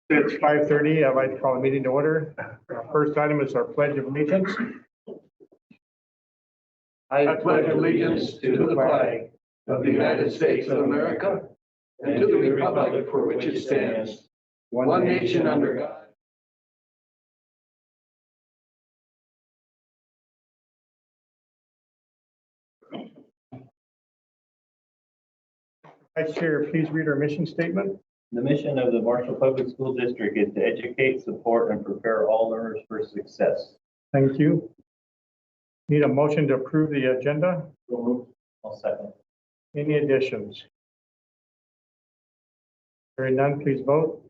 It's 5:30. I'd like to call the meeting to order. Our first item is our pledge of allegiance. I pledge allegiance to the flag of the United States of America and to the republic for which it stands, one nation under God. Vice Chair, please read our mission statement. The mission of the Marshall Public School District is to educate, support, and prepare all learners for success. Thank you. Need a motion to approve the agenda. I'll second. Any additions? Hearing none, please vote.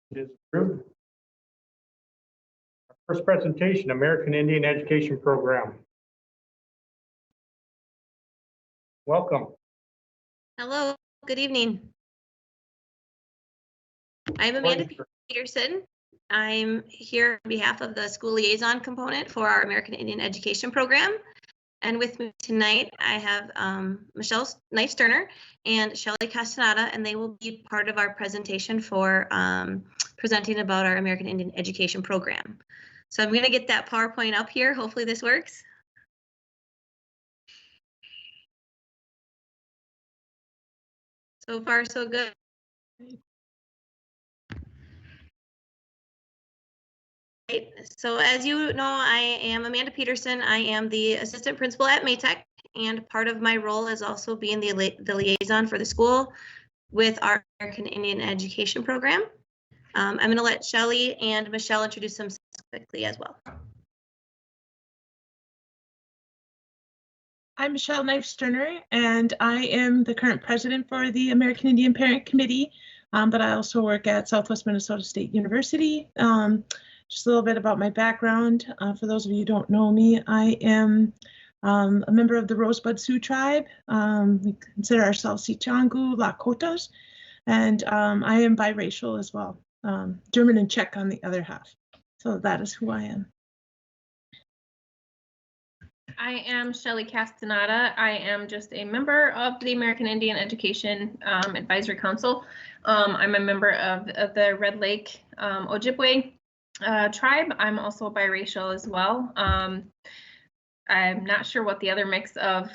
It is approved. Our first presentation, American Indian Education Program. Welcome. Hello, good evening. I'm Amanda Peterson. I'm here on behalf of the school liaison component for our American Indian Education Program. And with me tonight, I have Michelle Knight-Sterner and Shelly Castaneda, and they will be part of our presentation for presenting about our American Indian Education Program. So I'm going to get that PowerPoint up here. Hopefully this works. So far, so good. So as you know, I am Amanda Peterson. I am the assistant principal at Maytech, and part of my role is also being the liaison for the school with our American Indian Education Program. I'm going to let Shelly and Michelle introduce themselves quickly as well. I'm Michelle Knight-Sterner, and I am the current president for the American Indian Parent Committee, but I also work at Southwest Minnesota State University. Just a little bit about my background. For those of you who don't know me, I am a member of the Rosebud Sioux tribe. We consider ourselves Sichangu Lakotas, and I am biracial as well, German and Czech on the other half. So that is who I am. I am Shelly Castaneda. I am just a member of the American Indian Education Advisory Council. I'm a member of the Red Lake Ojibwe tribe. I'm also biracial as well. I'm not sure what the other mix of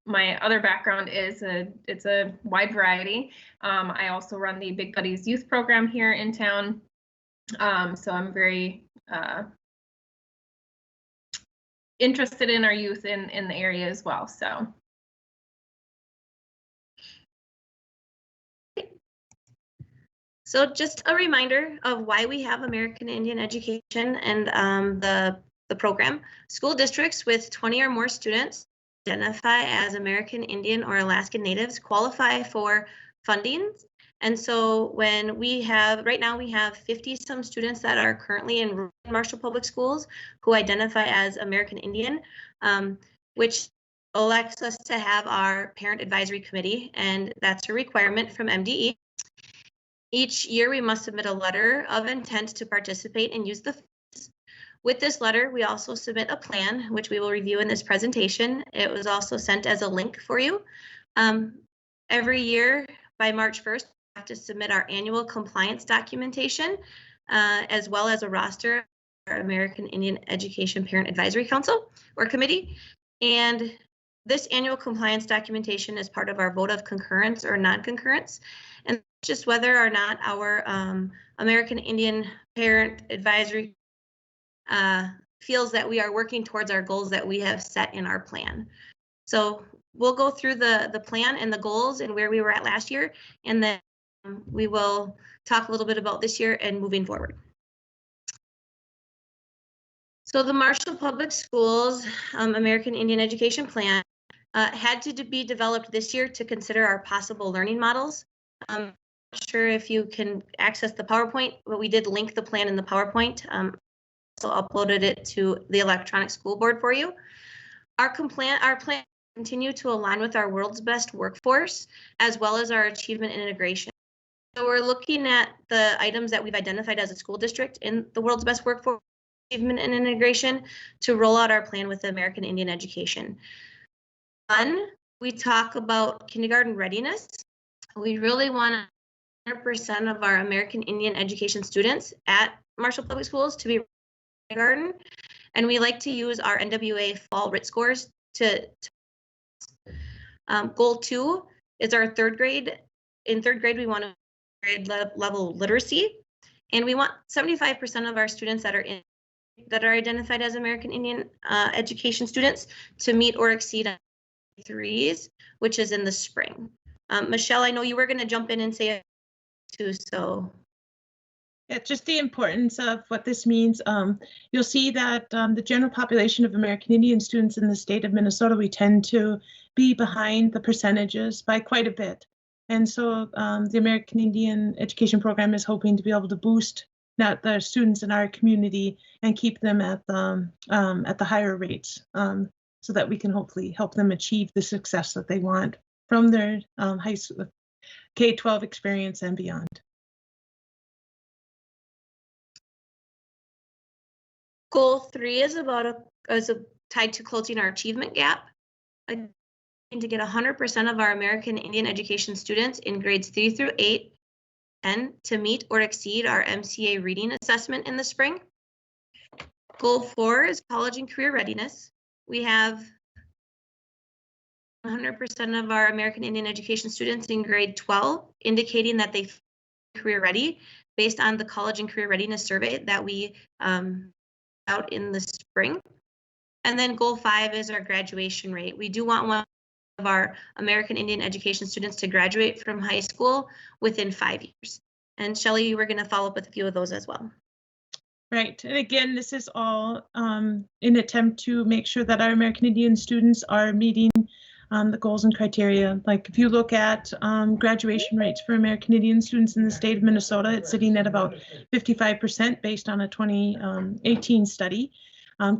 my other background is. It's a wide variety. I also run the Big Buddies youth program here in town. So I'm very interested in our youth in the area as well. So just a reminder of why we have American Indian Education and the program. School districts with 20 or more students identify as American Indian or Alaskan Natives qualify for funding. And so when we have, right now we have 50 some students that are currently in Marshall Public Schools who identify as American Indian, which elects us to have our parent advisory committee, and that's a requirement from MDE. Each year we must submit a letter of intent to participate and use the funds. With this letter, we also submit a plan, which we will review in this presentation. It was also sent as a link for you. Every year by March 1st, have to submit our annual compliance documentation, as well as a roster of our American Indian Education Parent Advisory Council or Committee. And this annual compliance documentation is part of our vote of concurrence or non-concurrence, and just whether or not our American Indian Parent Advisory feels that we are working towards our goals that we have set in our plan. So we'll go through the plan and the goals and where we were at last year, and then we will talk a little bit about this year and moving forward. So the Marshall Public Schools American Indian Education Plan had to be developed this year to consider our possible learning models. I'm not sure if you can access the PowerPoint, but we did link the plan in the PowerPoint. So uploaded it to the electronic school board for you. Our plan continue to align with our world's best workforce, as well as our achievement and integration. So we're looking at the items that we've identified as a school district in the world's best workforce, achievement and integration, to roll out our plan with the American Indian Education. 1, we talk about kindergarten readiness. We really want 100% of our American Indian education students at Marshall Public Schools to be kindergarten, and we like to use our NWA fall RIT scores to goal 2 is our 3rd grade. In 3rd grade, we want to grade level literacy, and we want 75% of our students that are identified as American Indian education students to meet or exceed 3s, which is in the spring. Michelle, I know you were going to jump in and say it too, so. Yeah, just the importance of what this means. You'll see that the general population of American Indian students in the state of Minnesota, we tend to be behind the percentages by quite a bit. And so the American Indian Education Program is hoping to be able to boost the students in our community and keep them at the higher rates, so that we can hopefully help them achieve the success that they want from their high school K-12 experience and beyond. Goal 3 is tied to closing our achievement gap. To get 100% of our American Indian education students in grades 3 through 8 and to meet or exceed our MCA reading assessment in the spring. Goal 4 is college and career readiness. We have 100% of our American Indian education students in grade 12 indicating that they career ready based on the college and career readiness survey that we out in the spring. And then goal 5 is our graduation rate. We do want one of our American Indian education students to graduate from high school within 5 years. And Shelley, you were going to follow up with a few of those as well. Right, and again, this is all in attempt to make sure that our American Indian students are meeting the goals and criteria. Like if you look at graduation rates for American Indian students in the state of Minnesota, it's sitting at about 55% based on a 2018 study,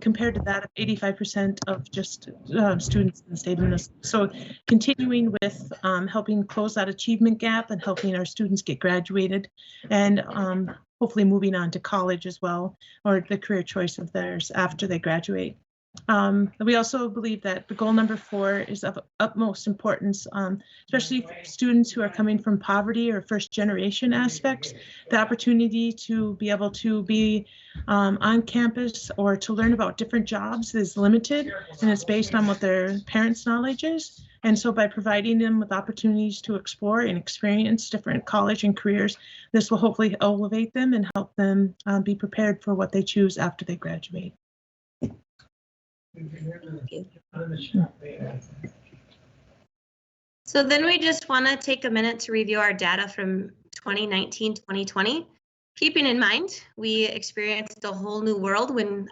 compared to that of 85% of just students in the state of Minnesota. So continuing with helping close that achievement gap and helping our students get graduated, and hopefully moving on to college as well, or the career choice of theirs after they graduate. We also believe that the goal number 4 is of utmost importance, especially for students who are coming from poverty or first generation aspects. The opportunity to be able to be on campus or to learn about different jobs is limited, and it's based on what their parents' knowledge is. And so by providing them with opportunities to explore and experience different college and careers, this will hopefully elevate them and help them be prepared for what they choose after they graduate. So then we just want to take a minute to review our data from 2019-2020. Keeping in mind, we experienced a whole new world when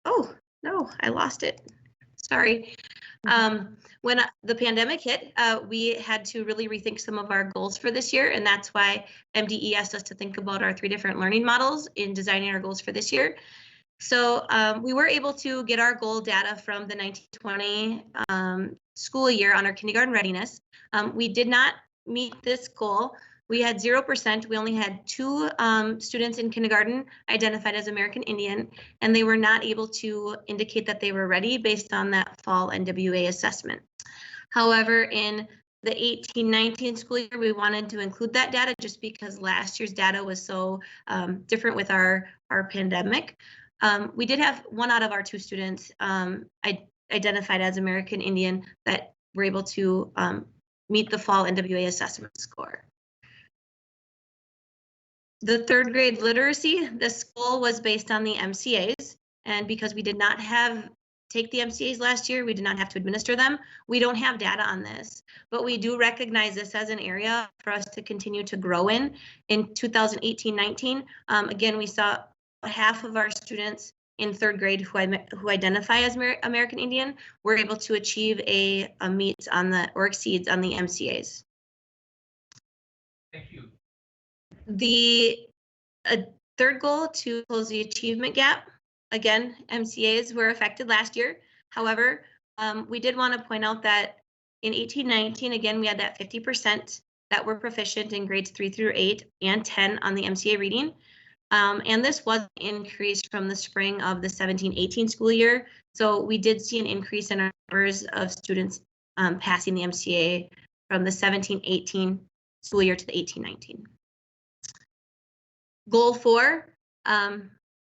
oh no, I lost it. Sorry. When the pandemic hit, we had to really rethink some of our goals for this year, and that's why MDE asked us to think about our 3 different learning models in designing our goals for this year. So we were able to get our goal data from the 1920 school year on our kindergarten readiness. We did not meet this goal. We had 0%. We only had 2 students in kindergarten identified as American Indian, and they were not able to indicate that they were ready based on that fall NWA assessment. However, in the 18-19 school year, we wanted to include that data just because last year's data was so different with our pandemic. We did have 1 out of our 2 students identified as American Indian that were able to meet the fall NWA assessment score. The 3rd grade literacy, the goal was based on the MCAs, and because we did not take the MCAs last year, we did not have to administer them. We don't have data on this, but we do recognize this as an area for us to continue to grow in. In 2018-19, again, we saw half of our students in 3rd grade who identify as American Indian were able to achieve a meet on the or exceeds on the MCAs. Thank you. The 3rd goal to close the achievement gap. Again, MCAs were affected last year. However, we did want to point out that in 18-19, again, we had that 50% that were proficient in grades 3 through 8 and 10 on the MCA reading. And this was increased from the spring of the 17-18 school year So we did see an increase in our numbers of students passing the MCA from the 17-18 school year to the 18-19. Goal 4,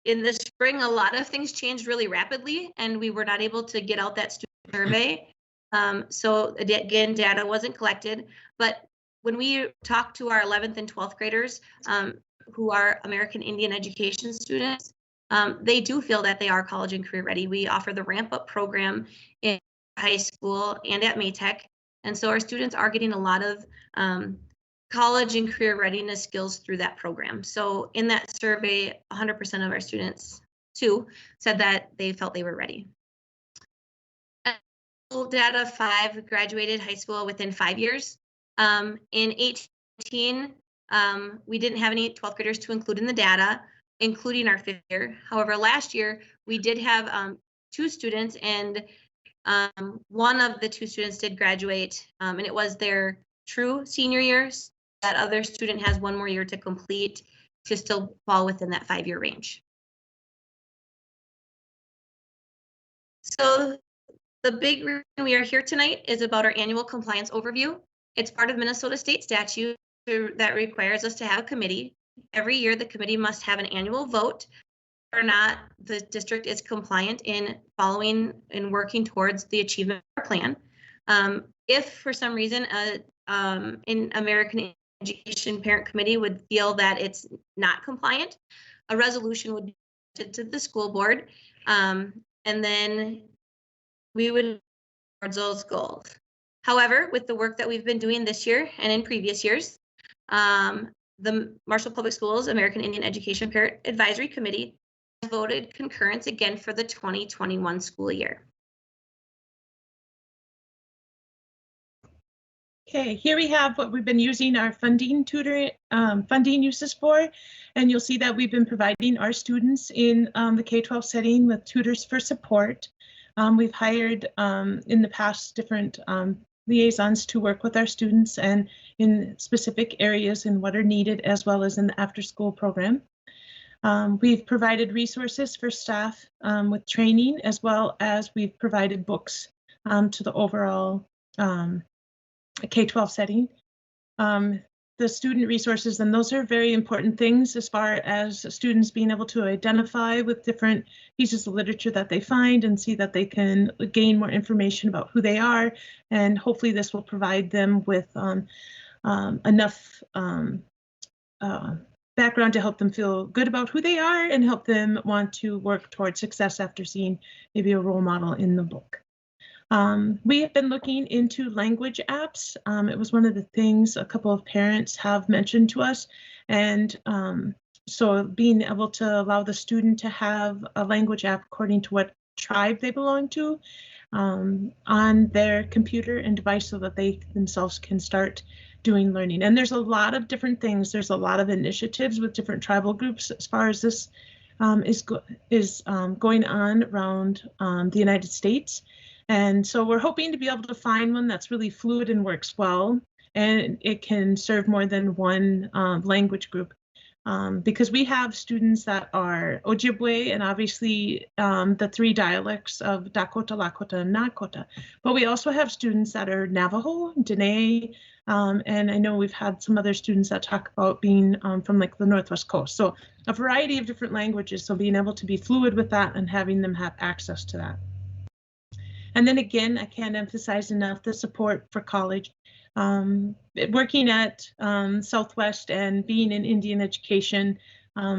in the spring, a lot of things changed really rapidly, and we were not able to get out that student survey. So again, data wasn't collected, but when we talked to our 11th and 12th graders who are American Indian education students, they do feel that they are college and career ready. We offer the Ramp Up program in high school and at Maytech. And so our students are getting a lot of college and career readiness skills through that program. So in that survey, 100% of our students too said that they felt they were ready. Data 5 graduated high school within 5 years. In 18, we didn't have any 12th graders to include in the data, including our 5th year. However, last year we did have 2 students, and one of the 2 students did graduate, and it was their true senior years. That other student has 1 more year to complete to still fall within that 5-year range. So the big reason we are here tonight is about our annual compliance overview. It's part of Minnesota state statute that requires us to have a committee. Every year, the committee must have an annual vote or not the district is compliant in following and working towards the achievement of our plan. If for some reason in American Education Parent Committee would feel that it's not compliant, a resolution would be sent to the school board, and then we would towards those goals. However, with the work that we've been doing this year and in previous years, the Marshall Public Schools American Indian Education Parent Advisory Committee voted concurrence again for the 2021 school year. Okay, here we have what we've been using our funding uses for, and you'll see that we've been providing our students in the K-12 setting with tutors for support. We've hired in the past different liaisons to work with our students and in specific areas and what are needed, as well as in the after-school program. We've provided resources for staff with training, as well as we've provided books to the overall K-12 setting. The student resources, and those are very important things as far as students being able to identify with different pieces of literature that they find and see that they can gain more information about who they are. And hopefully this will provide them with enough background to help them feel good about who they are and help them want to work towards success after seeing maybe a role model in the book. We have been looking into language apps. It was one of the things a couple of parents have mentioned to us. And so being able to allow the student to have a language app according to what tribe they belong to on their computer and device so that they themselves can start doing learning. And there's a lot of different things. There's a lot of initiatives with different tribal groups as far as this is going on around the United States. And so we're hoping to be able to find one that's really fluid and works well, and it can serve more than one language group. Because we have students that are Ojibwe and obviously the 3 dialects of Dakota, Lakota, and Nakota. But we also have students that are Navajo, Dene, and I know we've had some other students that talk about being from like the Northwest Coast. So a variety of different languages, so being able to be fluid with that and having them have access to that. And then again, I can't emphasize enough the support for college. Working at Southwest and being in Indian education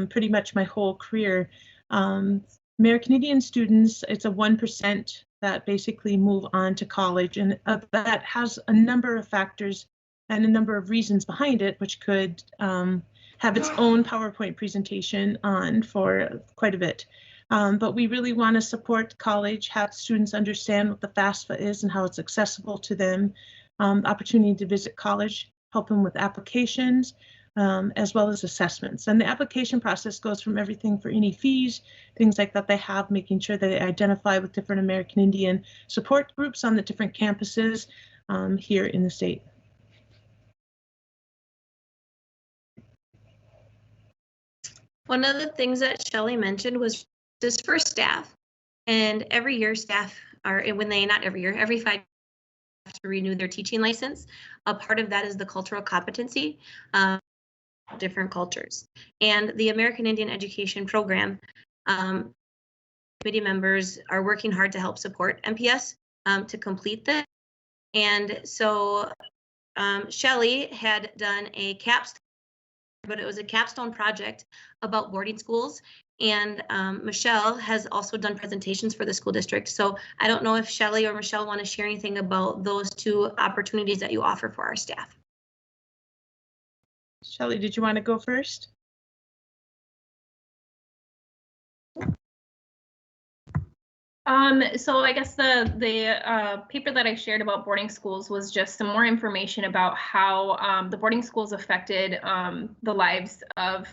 pretty much my whole career, American Indian students, it's a 1% that basically move on to college, and that has a number of factors and a number of reasons behind it, which could have its own PowerPoint presentation on for quite a bit. But we really want to support college, have students understand what the FAFSA is and how it's accessible to them, opportunity to visit college, help them with applications, as well as assessments. And the application process goes from everything for any fees, things like that they have, making sure they identify with different American Indian support groups on the different campuses here in the state. One of the things that Shelley mentioned was this for staff. And every year staff are, not every year, every 5 years have to renew their teaching license. A part of that is the cultural competency, different cultures. And the American Indian Education Program, committee members are working hard to help support MPS to complete this. And so Shelley had done a capstone, but it was a capstone project about boarding schools. And Michelle has also done presentations for the school district. So I don't know if Shelley or Michelle want to share anything about those two opportunities that you offer for our staff. Shelley, did you want to go first? So I guess the paper that I shared about boarding schools was just some more information about how the boarding schools affected the lives of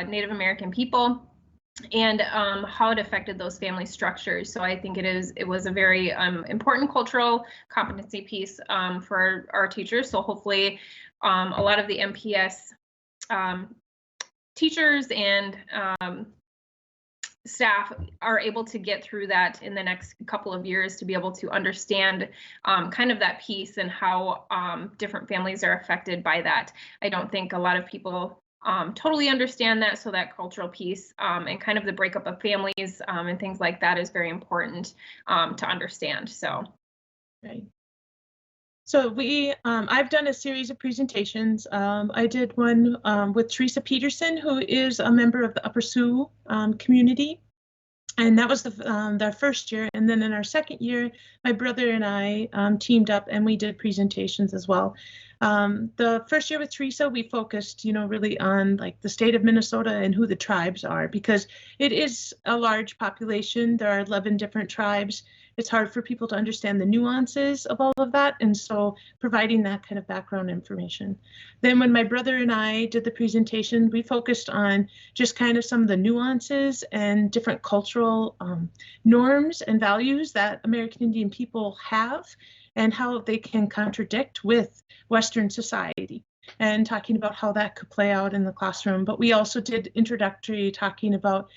Native American people and how it affected those family structures. So I think it was a very important cultural competency piece for our teachers. So hopefully a lot of the MPS teachers and staff are able to get through that in the next couple of years to be able to understand kind of that piece and how different families are affected by that. I don't think a lot of people totally understand that, so that cultural piece and kind of the breakup of families and things like that is very important to understand. So, right. So I've done a series of presentations. I did one with Teresa Peterson, who is a member of the Upper Sioux community. And that was their first year. And then in our second year, my brother and I teamed up and we did presentations as well. The first year with Teresa, we focused, really on like the state of Minnesota and who the tribes are, because it is a large population. There are 11 different tribes. It's hard for people to understand the nuances of all of that. And so providing that kind of background information. Then when my brother and I did the presentation, we focused on just kind of some of the nuances and different cultural norms and values that American Indian people have and how they can contradict with Western society, and talking about how that could play out in the classroom. But we also did introductory talking about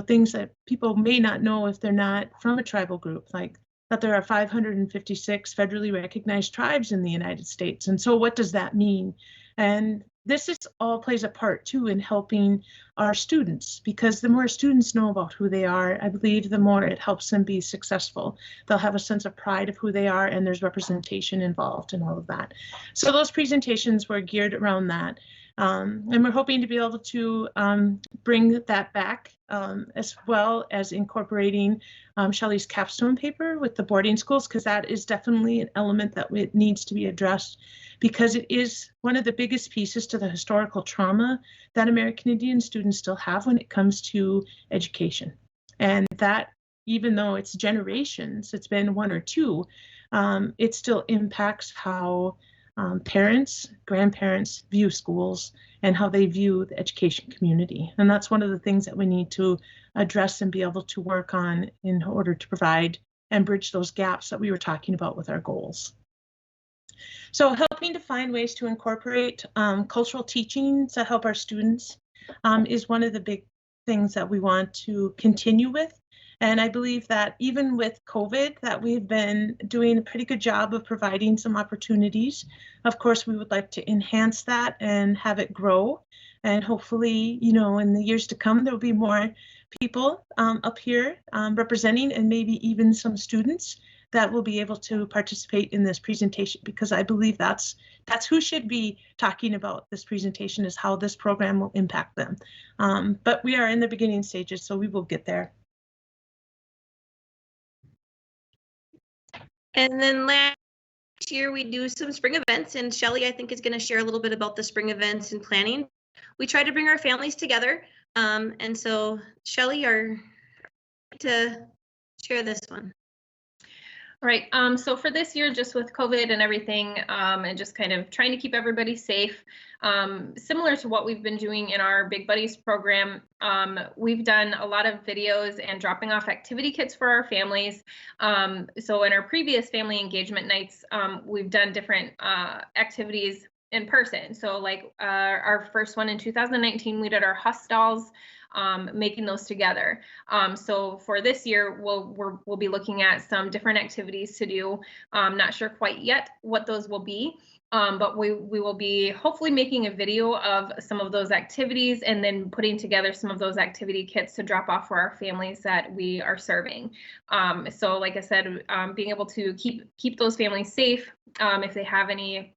things that people may not know if they're not from a tribal group, like that there are 556 federally recognized tribes in the United States. And so what does that mean? And this all plays a part too in helping our students, because the more students know about who they are, I believe the more it helps them be successful. They'll have a sense of pride of who they are, and there's representation involved in all of that. So those presentations were geared around that. And we're hoping to be able to bring that back, as well as incorporating Shelley's capstone paper with the boarding schools, because that is definitely an element that needs to be addressed, because it is one of the biggest pieces to the historical trauma that American Indian students still have when it comes to education. And that, even though it's generations, it's been one or two, it still impacts how parents, grandparents view schools and how they view the education community. And that's one of the things that we need to address and be able to work on in order to provide and bridge those gaps that we were talking about with our goals. So helping to find ways to incorporate cultural teaching to help our students is one of the big things that we want to continue with. And I believe that even with COVID, that we've been doing a pretty good job of providing some opportunities. Of course, we would like to enhance that and have it grow. And hopefully, in the years to come, there'll be more people up here representing, and maybe even some students that will be able to participate in this presentation, because I believe that's who should be talking about this presentation, is how this program will impact them. But we are in the beginning stages, so we will get there. And then last year we do some spring events, and Shelley, I think, is going to share a little bit about the spring events and planning. We try to bring our families together. And so Shelley, are to share this one. All right, so for this year, just with COVID and everything, and just kind of trying to keep everybody safe, similar to what we've been doing in our Big Buddies program, we've done a lot of videos and dropping off activity kits for our families. So in our previous family engagement nights, we've done different activities in person. So like our first one in 2019, we did our Huss dolls making those together. So for this year, we'll be looking at some different activities to do. Not sure quite yet what those will be. But we will be hopefully making a video of some of those activities and then putting together some of those activity kits to drop off for our families that we are serving. So like I said, being able to keep those families safe if they have any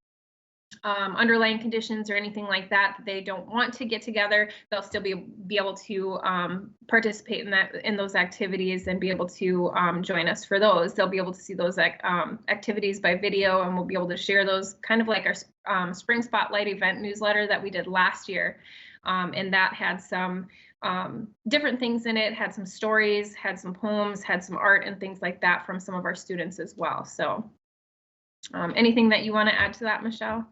underlying conditions or anything like that they don't want to get together, they'll still be able to participate in those activities and be able to join us for those. They'll be able to see those activities by video, and we'll be able to share those, kind of like our Spring Spotlight event newsletter that we did last year. And that had some different things in it, had some stories, had some poems, had some art and things like that from some of our students as well. So anything that you want to add to that, Michelle?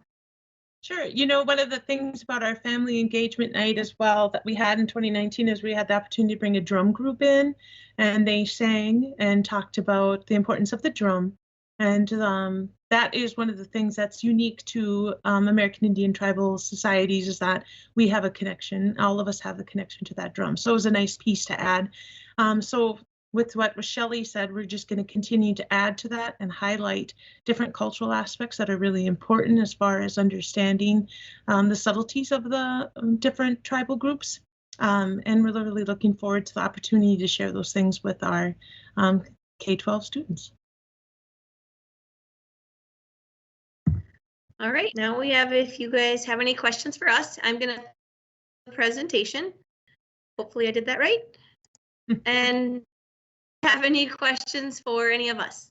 Sure. You know, one of the things about our family engagement night as well that we had in 2019 is we had the opportunity to bring a drum group in, and they sang and talked about the importance of the drum. And that is one of the things that's unique to American Indian tribal societies, is that we have a connection. All of us have a connection to that drum. So it was a nice piece to add. So with what Shelley said, we're just going to continue to add to that and highlight different cultural aspects that are really important as far as understanding the subtleties of the different tribal groups. And we're really looking forward to the opportunity to share those things with our K-12 students. All right, now we have, if you guys have any questions for us, I'm going to the presentation. Hopefully I did that right. And have any questions for any of us?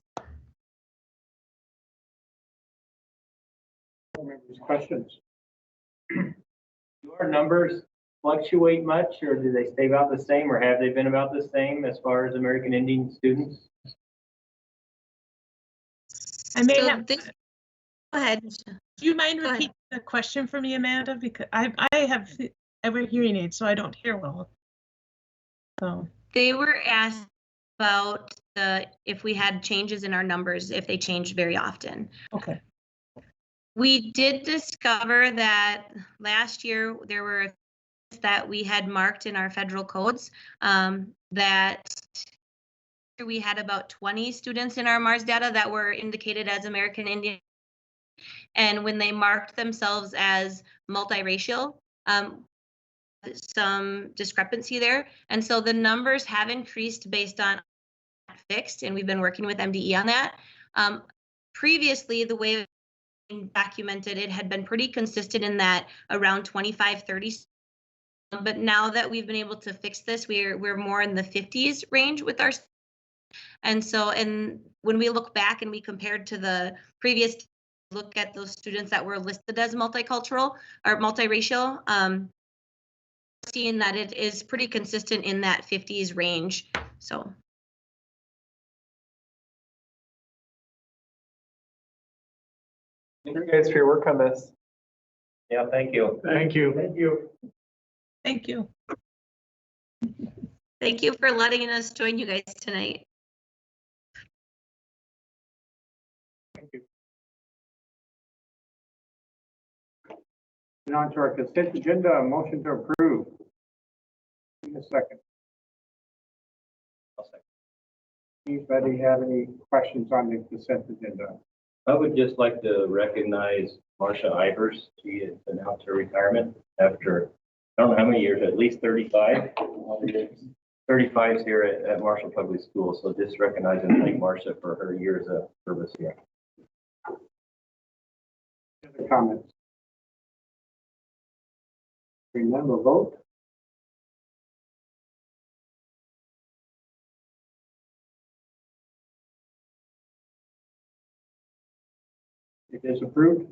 Questions? Do our numbers fluctuate much, or do they stay about the same, or have they been about the same as far as American Indian students? I may So have. go ahead, Michelle. Do you mind Go repeating the question for me, Amanda? Because I have ever hearing aids, so I don't hear well. So They were asked about if we had changes in our numbers, if they changed very often. okay. We did discover that last year there were that we had marked in our federal codes that we had about 20 students in our MARS data that were indicated as American Indian. And when they marked themselves as multiracial, some discrepancy there. And so the numbers have increased based on fixed, and we've been working with MDE on that. Previously, the way documented, it had been pretty consistent in that around 25, 30. But now that we've been able to fix this, we're more in the 50s range with our. And so, and when we look back and we compared to the previous, look at those students that were listed as multicultural or multiracial, seeing that it is pretty consistent in that 50s range. So. Thank you guys for your work on this. Yeah, thank you. Thank you. Thank you. Thank you. Thank you for letting us join you guys tonight. Thank you. And on to our consent agenda, a motion to approve. In a second. Anybody have any questions on the consent agenda? I would just like to recognize Marcia Ivers. She has announced her retirement after, I don't know how many years, at least 35. 35 here at Marshall Public Schools. So just recognize and thank Marcia for her years of service here. Other comments? Remember, vote. It is approved.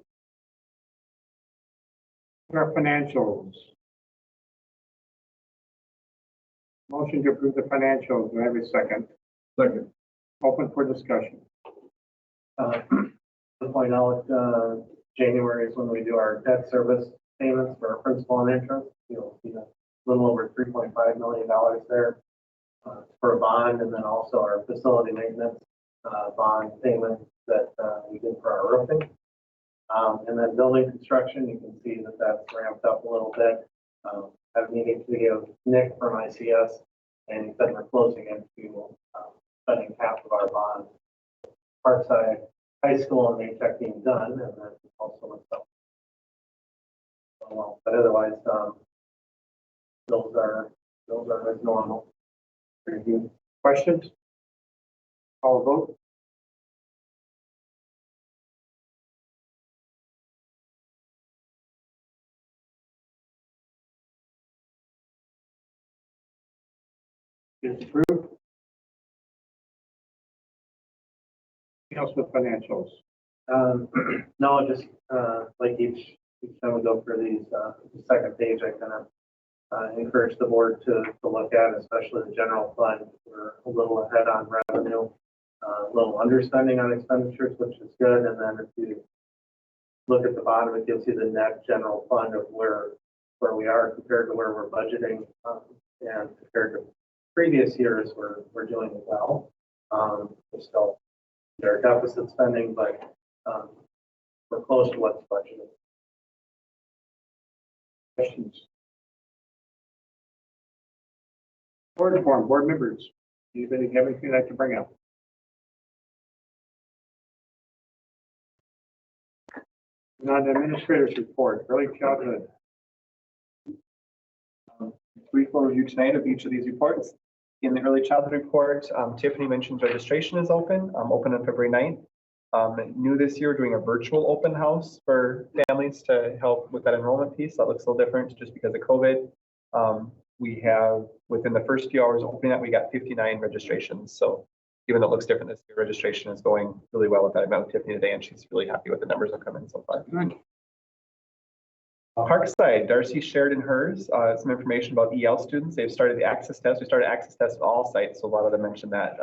Our financials. Motion to approve the financials. Do I have a second? Second. Open for discussion. To point out, January is when we do our debt service payments for our principal and interest. You'll see a little over $3.5 million there for a bond, and then also our facility maintenance bond payment that we did for our roofing. And then building construction, you can see that that's ramped up a little bit. had a meeting to give Nick from ICS, and he said we're closing into spending half of our bond. Parkside High School and Maytech being done, and then also myself. Well, but otherwise, those are as normal. Very good. Questions? Call a vote. Is approved. Anything else with financials? No, just like each time we go for these, the second page, I kind of encourage the board to look at, especially the general fund. We're a little ahead on revenue, a little underspending on expenditures, which is good. And then if you look at the bottom, it gives you the net general fund of where we are compared to where we're budgeting, and compared to previous years, we're doing well. We're still there are deficit spending, but we're close to what's budgeted. Questions? Board forum, board members. Anybody have anything they'd like to bring up? Non-administrators report, early childhood. Brief overview tonight of each of these reports. In the early childhood report, Tiffany mentions registration is open on February 9th. New this year, doing a virtual open house for families to help with that enrollment piece. That looks a little different just because of COVID. We have, within the first few hours of opening that, we got 59 registrations. So even though it looks different this year, registration is going really well with that. I met with Tiffany today and she's really happy with the numbers that come in so far. Parkside, Darcy shared in hers some information about EL students. They've started the access test. We started access tests at all sites, so a lot of them mentioned that.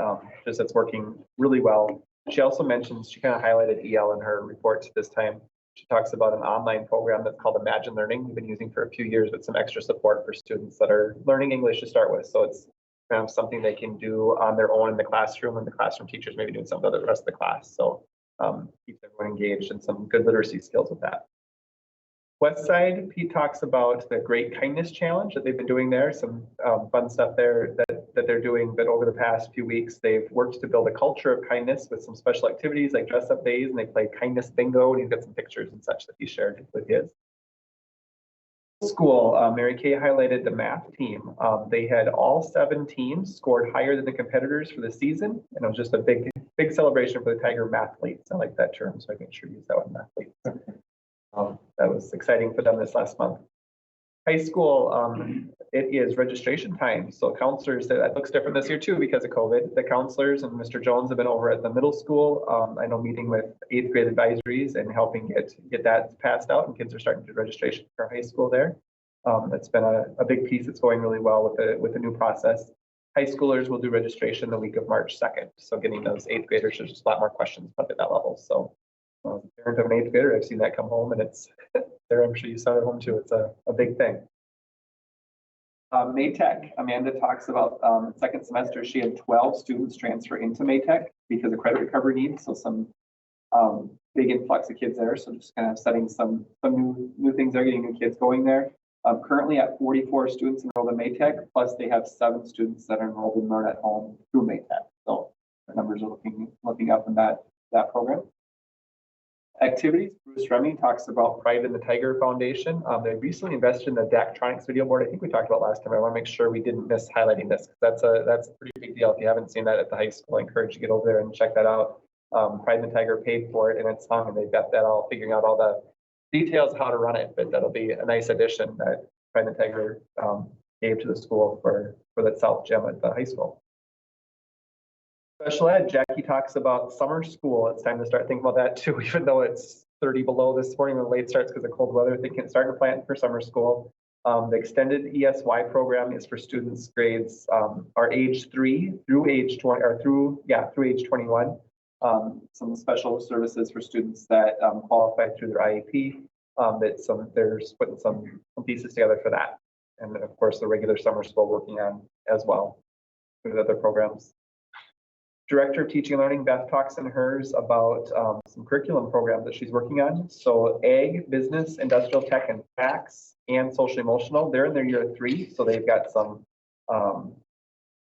Just it's working really well. She also mentions, she kind of highlighted EL in her report this time. She talks about an online program that's called Imagine Learning. We've been using for a few years with some extra support for students that are learning English to start with. So it's kind of something they can do on their own in the classroom, and the classroom teachers maybe doing some of the rest of the class. So keeps everyone engaged and some good literacy skills with that. Westside, Pete talks about the Great Kindness Challenge that they've been doing there, some fun stuff there that they're doing. But over the past few weeks, they've worked to build a culture of kindness with some special activities like dress up days, and they play kindness bingo, and he's got some pictures and such that he shared with his school. Mary Kay highlighted the math team. They had all 7 teams scored higher than the competitors for the season, and it was just a big celebration for the Tiger mathletes. I like that term, so I make sure to use that one, mathletes. That was exciting for them this last month. High school, it is registration time. So counselors, that looks different this year too because of COVID. The counselors and Mr. Jones have been over at the middle school. I know meeting with 8th grade advisories and helping get that passed out, and kids are starting to do registration for high school there. It's been a big piece. It's going really well with the new process. High schoolers will do registration the week of March 2nd. So getting those 8th graders, there's just a lot more questions at that level. So parent of an 8th grader, I've seen that come home, and it's there. I'm sure you saw it at home too. It's a big thing. Maytech, Amanda talks about second semester. She had 12 students transfer into Maytech because of credit recovery needs. So some big influx of kids there. So just kind of setting some new things there, getting new kids going there. Currently at 44 students enrolled in Maytech, plus they have 7 students that are enrolled in Learn at Home through Maytech. So the numbers are looking up in that program. Activities, Bruce Remy talks about Pride in the Tiger Foundation. They recently invested in the Daktronics video board. I think we talked about last time. I want to make sure we didn't miss highlighting this because that's a pretty big deal. If you haven't seen that at the high school, I encourage you to get over there and check that out. Pride in the Tiger paid for it, and it's hung, and they've got that all figuring out all the details of how to run it. But that'll be a nice addition that Pride in the Tiger gave to the school for that South Gym at the high school. Special ed, Jackie talks about summer school. It's time to start thinking about that too, even though it's 30 below this morning when the late starts because of cold weather. They can start to plan for summer school. The extended ESY program is for students grades are age 3 through age 20 or through age 21. Some special services for students that qualify through their IEP. They're putting some pieces together for that, and then of course the regular summer school working on as well with other programs. Director of Teaching and Learning, Beth talks in hers about some curriculum programs that she's working on. So ag, business, industrial tech, and tax and social emotional. They're in their year 3, so they've got some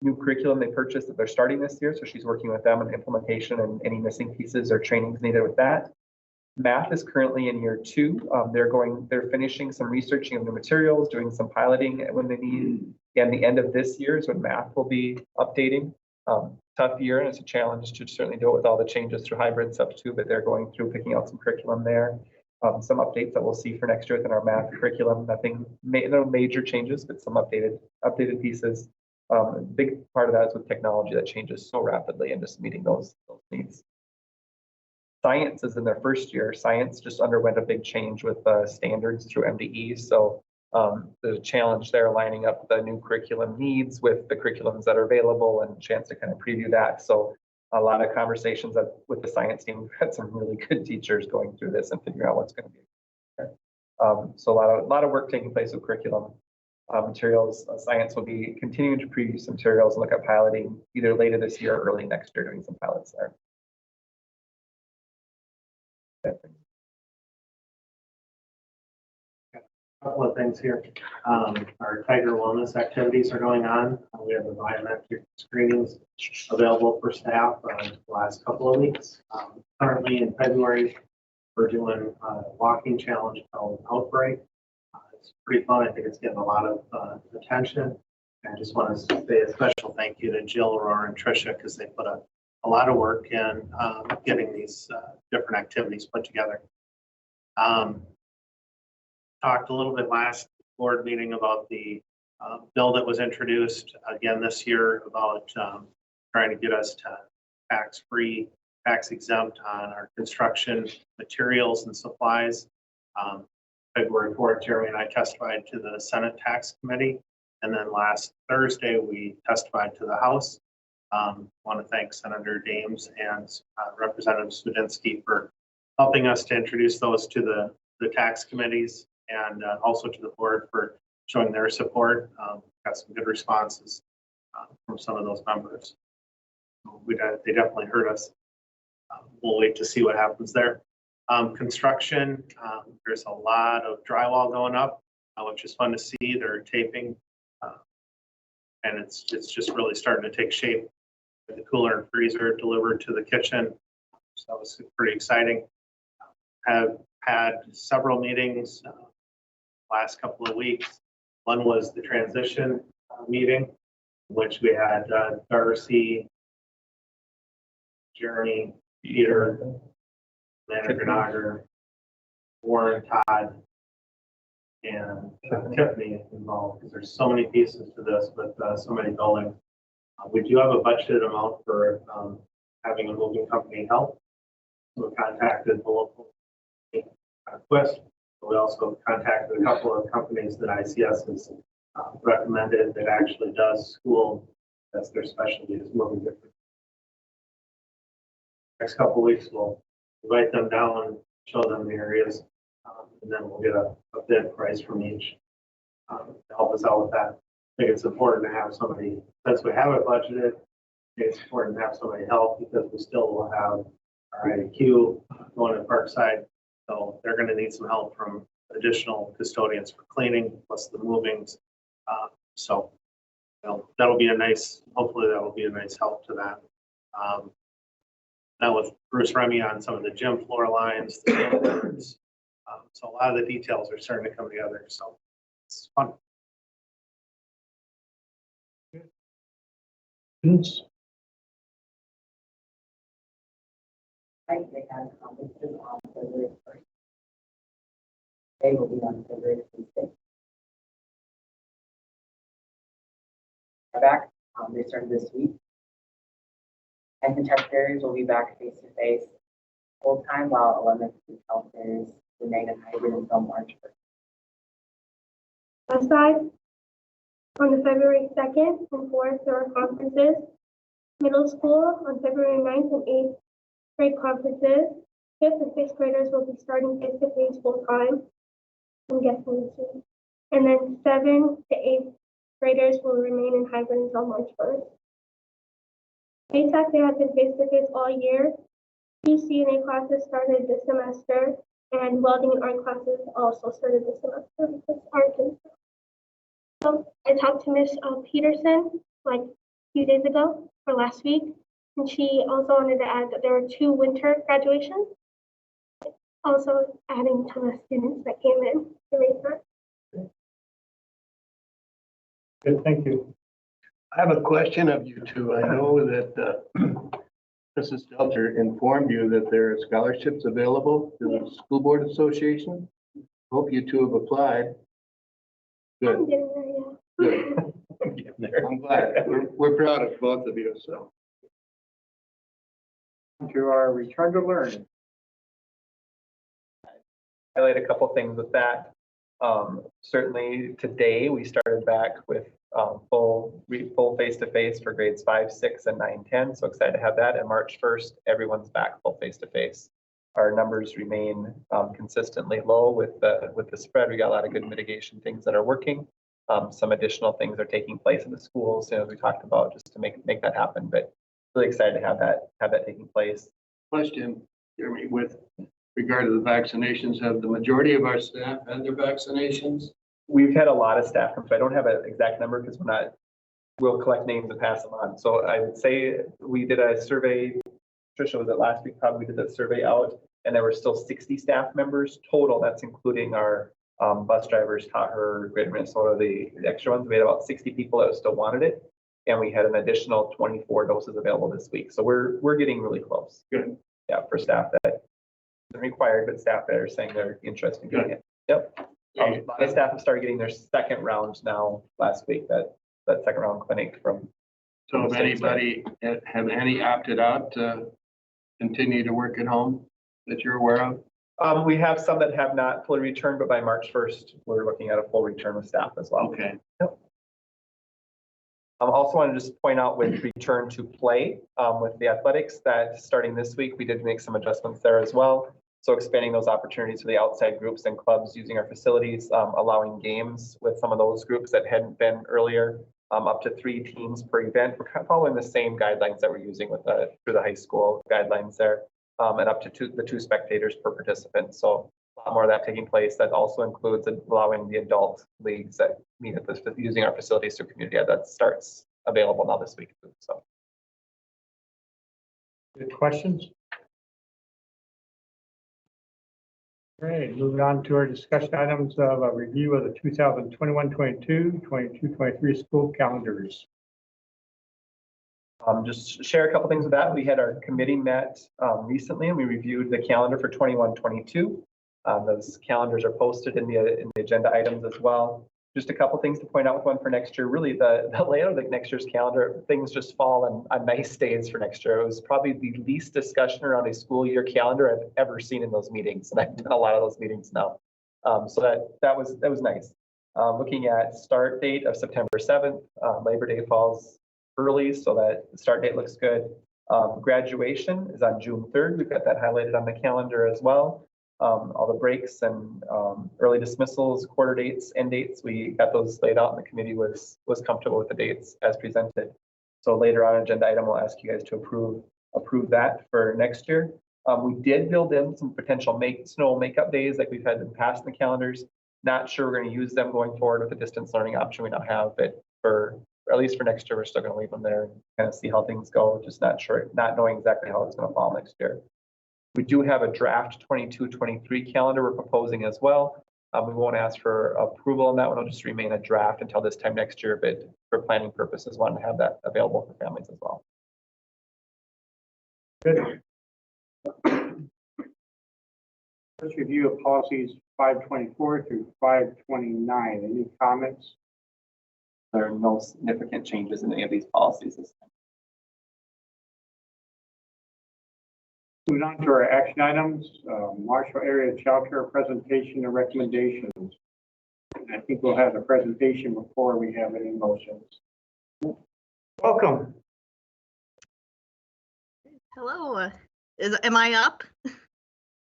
new curriculum they purchased that they're starting this year. So she's working with them on implementation and any missing pieces or trainings needed with that. Math is currently in year 2. They're finishing some researching of new materials, doing some piloting when they need. And the end of this year is when math will be updating. Tough year, and it's a challenge to certainly deal with all the changes through hybrid stuff too, but they're going through picking out some curriculum there. Some updates that we'll see for next year within our math curriculum. No major changes, but some updated pieces. A big part of that is with technology that changes so rapidly and just meeting those needs. Science is in their first year. Science just underwent a big change with standards through MDE. So there's a challenge there lining up the new curriculum needs with the curriculums that are available and a chance to kind of preview that. So a lot of conversations with the science team. We've had some really good teachers going through this and figuring out what's going to be there. So a lot of work taking place with curriculum materials. Science will be continuing to preview some materials and look at piloting either later this year or early next year, doing some pilots there. Couple of things here. Our Tiger Wellness activities are going on. We have the biometric screenings available for staff the last couple of weeks. Currently in February, we're doing a walking challenge called Outbreak. It's pretty fun. I think it's getting a lot of attention. I just want to say a special thank you to Jill, Aurora, and Tricia because they put a lot of work in getting these different activities put together. Talked a little bit last board meeting about the bill that was introduced again this year about trying to get us to tax-free, tax-exempt on our construction materials and supplies. February 4th, Jeremy and I testified to the Senate Tax Committee, and then last Thursday we testified to the House. Want to thank Senator Dames and Representative Studinsky for helping us to introduce those to the tax committees and also to the board for showing their support. Got some good responses from some of those members. They definitely heard us. We'll wait to see what happens there. Construction, there's a lot of drywall going up, which is fun to see. They're taping, and it's just really starting to take shape. The cooler and freezer delivered to the kitchen, so that was pretty exciting. Have had several meetings last couple of weeks. One was the transition meeting, in which we had Darcy, Jeremy, Peter, Leonard Grenagher, Warren, Todd, and Tiffany involved because there's so many pieces to this with so many buildings. We do have a budgeted amount for having a moving company help. So we contacted the local Quest. We also contacted a couple of companies that ICS has recommended that actually does school. That's their specialty, is moving different. Next couple of weeks, we'll invite them down, show them the areas, and then we'll get a bid price from each to help us out with that. I think it's important to have somebody, since we have it budgeted, it's important to have somebody help because we still will have our IDQ going to Parkside. So they're going to need some help from additional custodians for cleaning, plus the movings. So that'll be a nice, hopefully that'll be a nice help to that. Now with Bruce Remy on some of the gym floor lines, so a lot of the details are starting to come together. So it's fun. Right, they had conferences on February 1st. They will be on February 26th. They're back. They started this week. And the tech fairs will be back face-to-face full-time, while elementary health fairs remain in hybrid until March 1st. West Side, on the February 2nd and 4th, there are conferences. Middle school on February 9th and 8th. Grade conferences. 5th and 6th graders will be starting face-to-face full-time. I'm guessing this week. And then 7th to 8th graders will remain in hybrid until March 1st. ATAC, they have been face-to-face all year. 2 CNA classes started this semester, And welding and art classes also started this semester because art and so I talked to Miss Peterson like a few days ago or last week, and she also wanted to add that there were 2 winter graduations. Also adding to the students that came in to raise that. Good, thank you. I have a question of you two. I know that Mrs. Stelter informed you that there are scholarships available to the School Board Association. Hope you two have applied. I'm Good. getting there, yeah. Good. I'm getting there. I'm glad. We're proud of both of you, so. To our return to learn. Highlight a couple things with that. Certainly today, we started back with full face-to-face for grades 5, 6, and 9, 10. So excited to have that. And March 1st, everyone's back full face-to-face. Our numbers remain consistently low with the spread. We got a lot of good mitigation things that are working. Some additional things are taking place in the schools, as we talked about, just to make that happen. But really excited to have that taking place. Question, Jeremy, with regard to the vaccinations, have the majority of our staff had their vaccinations? We've had a lot of staff, so I don't have an exact number because we'll collect names and pass them on. So I would say we did a survey, Tricia, was it last week? Probably we did that survey out, and there were still 60 staff members total. That's including our bus drivers, taught her, Greater Minnesota, the extra ones. We had about 60 people that still wanted it, and we had an additional 24 doses available this week. So we're getting really close. Good. Yeah, for staff that isn't required, but staff that are saying they're interested in getting it. Yep. A lot of staff have started getting their second round now last week, that second round clinic from. So if anybody, have any opted out to continue to work at home that you're aware of? We have some that have not fully returned, but by March 1st, we're looking at a full return with staff as well. Okay. Yep. I also want to just point out with return to play with the athletics that starting this week, we did make some adjustments there as well. So expanding those opportunities for the outside groups and clubs using our facilities, allowing games with some of those groups that hadn't been earlier, up to 3 teams per event. We're kind of following the same guidelines that we're using with through the high school guidelines there, and up to 2 spectators per participant. So a lot more of that taking place. That also includes allowing the adult leagues that meet at this using our facilities through community ed. That starts available now this week. So, Good questions. All right, moving on to our discussion items of a review of the 2021-22, 22-23 school calendars. Just share a couple things with that. We had our committee met recently, and we reviewed the calendar for 21-22. Those calendars are posted in the agenda items as well. Just a couple things to point out with one for next year. Really, the layout of the next year's calendar, things just fall on nice days for next year. It was probably the least discussion around a school year calendar I've ever seen in those meetings, and I've done a lot of those meetings now. So that was nice. Looking at start date of September 7th, Labor Day falls early, so that the start date looks good. Graduation is on June 3rd. We've got that highlighted on the calendar as well. All the breaks and early dismissals, quarter dates, end dates, we got those laid out, and the committee was comfortable with the dates as presented. So later on, agenda item, we'll ask you guys to approve that for next year. We did build in some potential snow makeup days like we've had in the past in the calendars. Not sure we're going to use them going forward with the distance learning option we now have, but at least for next year, we're still going to leave them there and kind of see how things go. Just not sure, not knowing exactly how it's going to fall next year. We do have a draft 22-23 calendar we're proposing as well. We won't ask for approval on that one. It'll just remain a draft until this time next year, but for planning purposes, want to have that available for families as well. Good. First review of policies 524 through 529. Any comments? There are no significant changes in any of these policies this time. Moving on to our action items, Marshall Area Child Care presentation and recommendations. And I think we'll have the presentation before we have any motions. Welcome. Hello. Am I up?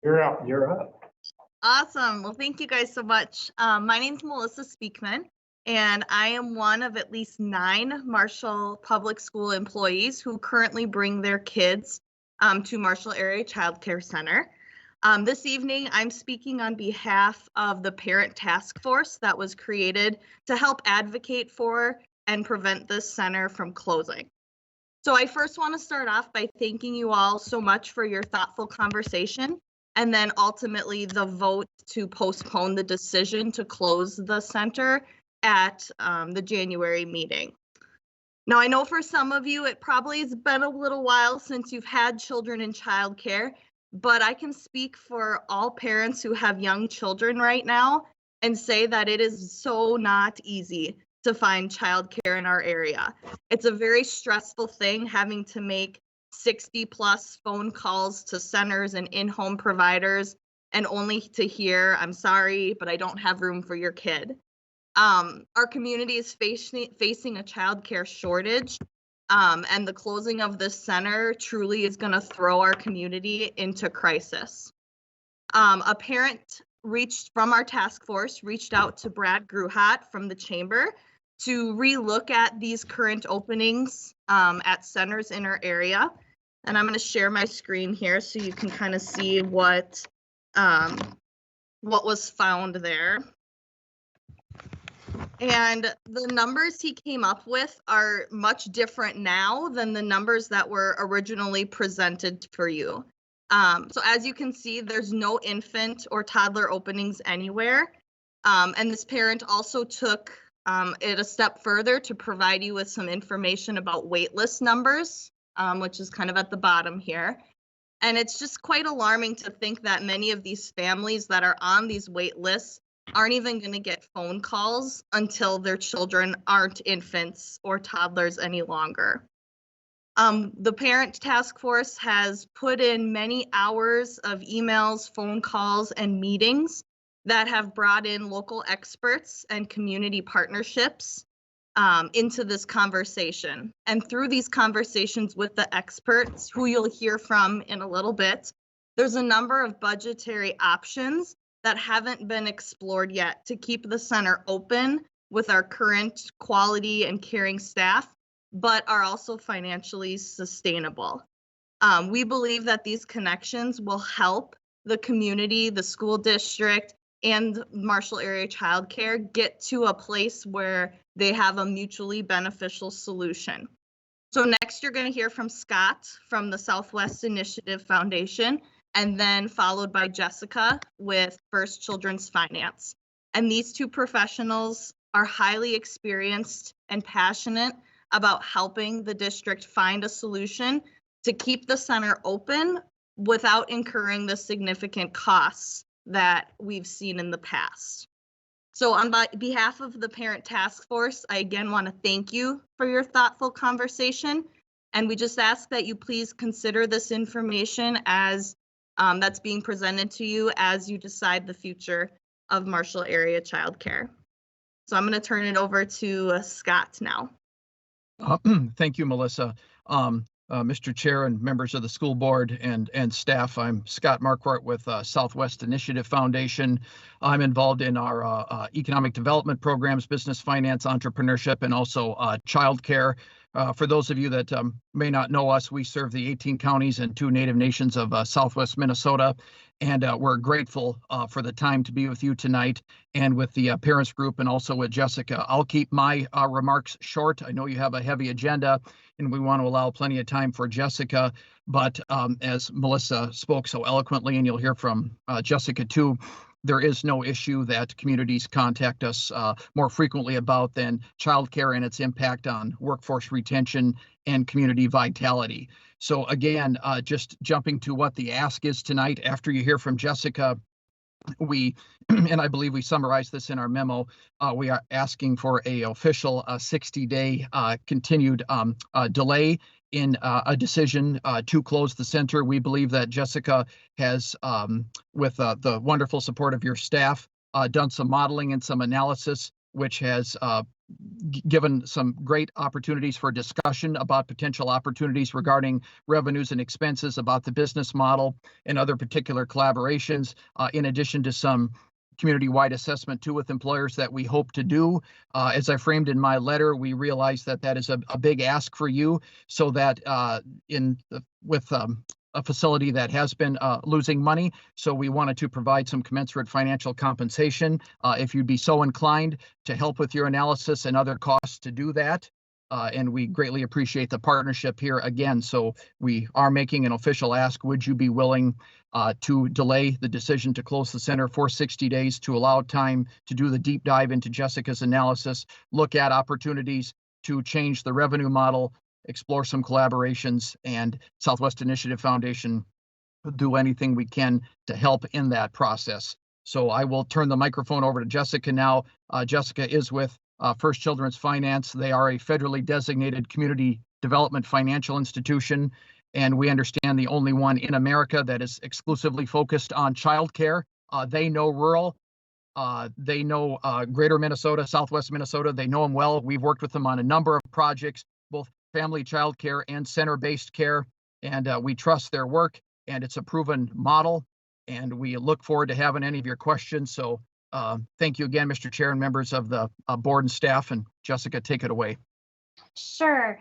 You're up. You're up. Awesome. Well, thank you guys so much. My name's Melissa Speakman, and I am one of at least 9 Marshall Public School employees who currently bring their kids to Marshall Area Child Care Center. This evening, I'm speaking on behalf of the parent task force that was created to help advocate for and prevent this center from closing. So I first want to start off by thanking you all so much for your thoughtful conversation, and then ultimately the vote to postpone the decision to close the center at the January meeting. Now, I know for some of you, it probably has been a little while since you've had children in childcare, but I can speak for all parents who have young children right now and say that it is so not easy to find childcare in our area. It's a very stressful thing having to make 60+ phone calls to centers and in-home providers and only to hear, "I'm sorry, but I don't have room for your kid." Our community is facing a childcare shortage, and the closing of this center truly is going to throw our community into crisis. A parent from our task force reached out to Brad Gruhat from the chamber to relook at these current openings at centers in our area. And I'm going to share my screen here so you can kind of see what was found there. And the numbers he came up with are much different now than the numbers that were originally presented for you. So as you can see, there's no infant or toddler openings anywhere. And this parent also took it a step further to provide you with some information about waitlist numbers, which is kind of at the bottom here. And it's just quite alarming to think that many of these families that are on these wait lists aren't even going to get phone calls until their children aren't infants or toddlers any longer. The parent task force has put in many hours of emails, phone calls, and meetings that have brought in local experts and community partnerships into this conversation. And through these conversations with the experts, who you'll hear from in a little bit, there's a number of budgetary options that haven't been explored yet to keep the center open with our current quality and caring staff, but are also financially sustainable. We believe that these connections will help the community, the school district, and Marshall Area Child Care get to a place where they have a mutually beneficial solution. So next you're going to hear from Scott from the Southwest Initiative Foundation, and then followed by Jessica with First Children's Finance. And these two professionals are highly experienced and passionate about helping the district find a solution to keep the center open without incurring the significant costs that we've seen in the past. So on behalf of the Parent Task Force, I again want to thank you for your thoughtful conversation. And we just ask that you please consider this information as that's being presented to you as you decide the future of Marshall Area Child Care. So I'm going to turn it over to Scott now. Thank you, Melissa. Mr. Chair and members of the school board and staff, I'm Scott Marquardt with Southwest Initiative Foundation. I'm involved in our economic development programs, business finance, entrepreneurship, and also childcare. For those of you that may not know us, we serve the 18 counties and 2 native nations of Southwest Minnesota, and we're grateful for the time to be with you tonight and with the parents group and also with Jessica. I'll keep my remarks short. I know you have a heavy agenda and we want to allow plenty of time for Jessica, but as Melissa spoke so eloquently, and you'll hear from Jessica too, there is no issue that communities contact us more frequently about than childcare and its impact on workforce retention and community vitality. So again, just jumping to what the ask is tonight, after you hear from Jessica, we, and I believe we summarized this in our memo, we are asking for a official 60-day continued delay in a decision to close the center. We believe that Jessica has, with the wonderful support of your staff, done some modeling and some analysis, which has given some great opportunities for discussion about potential opportunities regarding revenues and expenses, about the business model and other particular collaborations, in addition to some community-wide assessment too with employers that we hope to do. As I framed in my letter, we realize that that is a big ask for you, so that with a facility that has been losing money. So we wanted to provide some commensurate financial compensation. If you'd be so inclined to help with your analysis and other costs to do that. And we greatly appreciate the partnership here again. So we are making an official ask. Would you be willing to delay the decision to close the center for 60 days to allow time to do the deep dive into Jessica's analysis, look at opportunities to change the revenue model, explore some collaborations, and Southwest Initiative Foundation will do anything we can to help in that process. So I will turn the microphone over to Jessica now. Jessica is with First Children's Finance. They are a federally designated community development financial institution, and we understand the only one in America that is exclusively focused on childcare. They know rural. They know greater Minnesota, Southwest Minnesota. They know them well. We've worked with them on a number of projects, both family childcare and center-based care, and we trust their work, and it's a proven model, and we look forward to having any of your questions. So thank you again, Mr. Chair and members of the board and staff, and Jessica, take it away. Sure.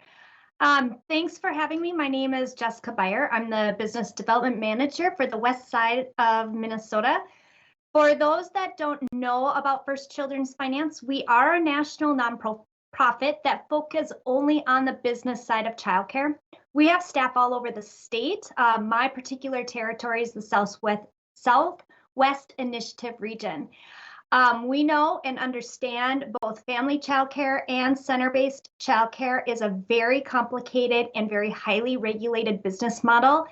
Thanks for having me. My name is Jessica Beyer. I'm the Business Development Manager for the west side of Minnesota. For those that don't know about First Children's Finance, we are a national nonprofit that focus only on the business side of childcare. We have staff all over the state. My particular territory is the Southwest Initiative region. We know and understand both family childcare and center-based childcare is a very complicated and very highly regulated business model.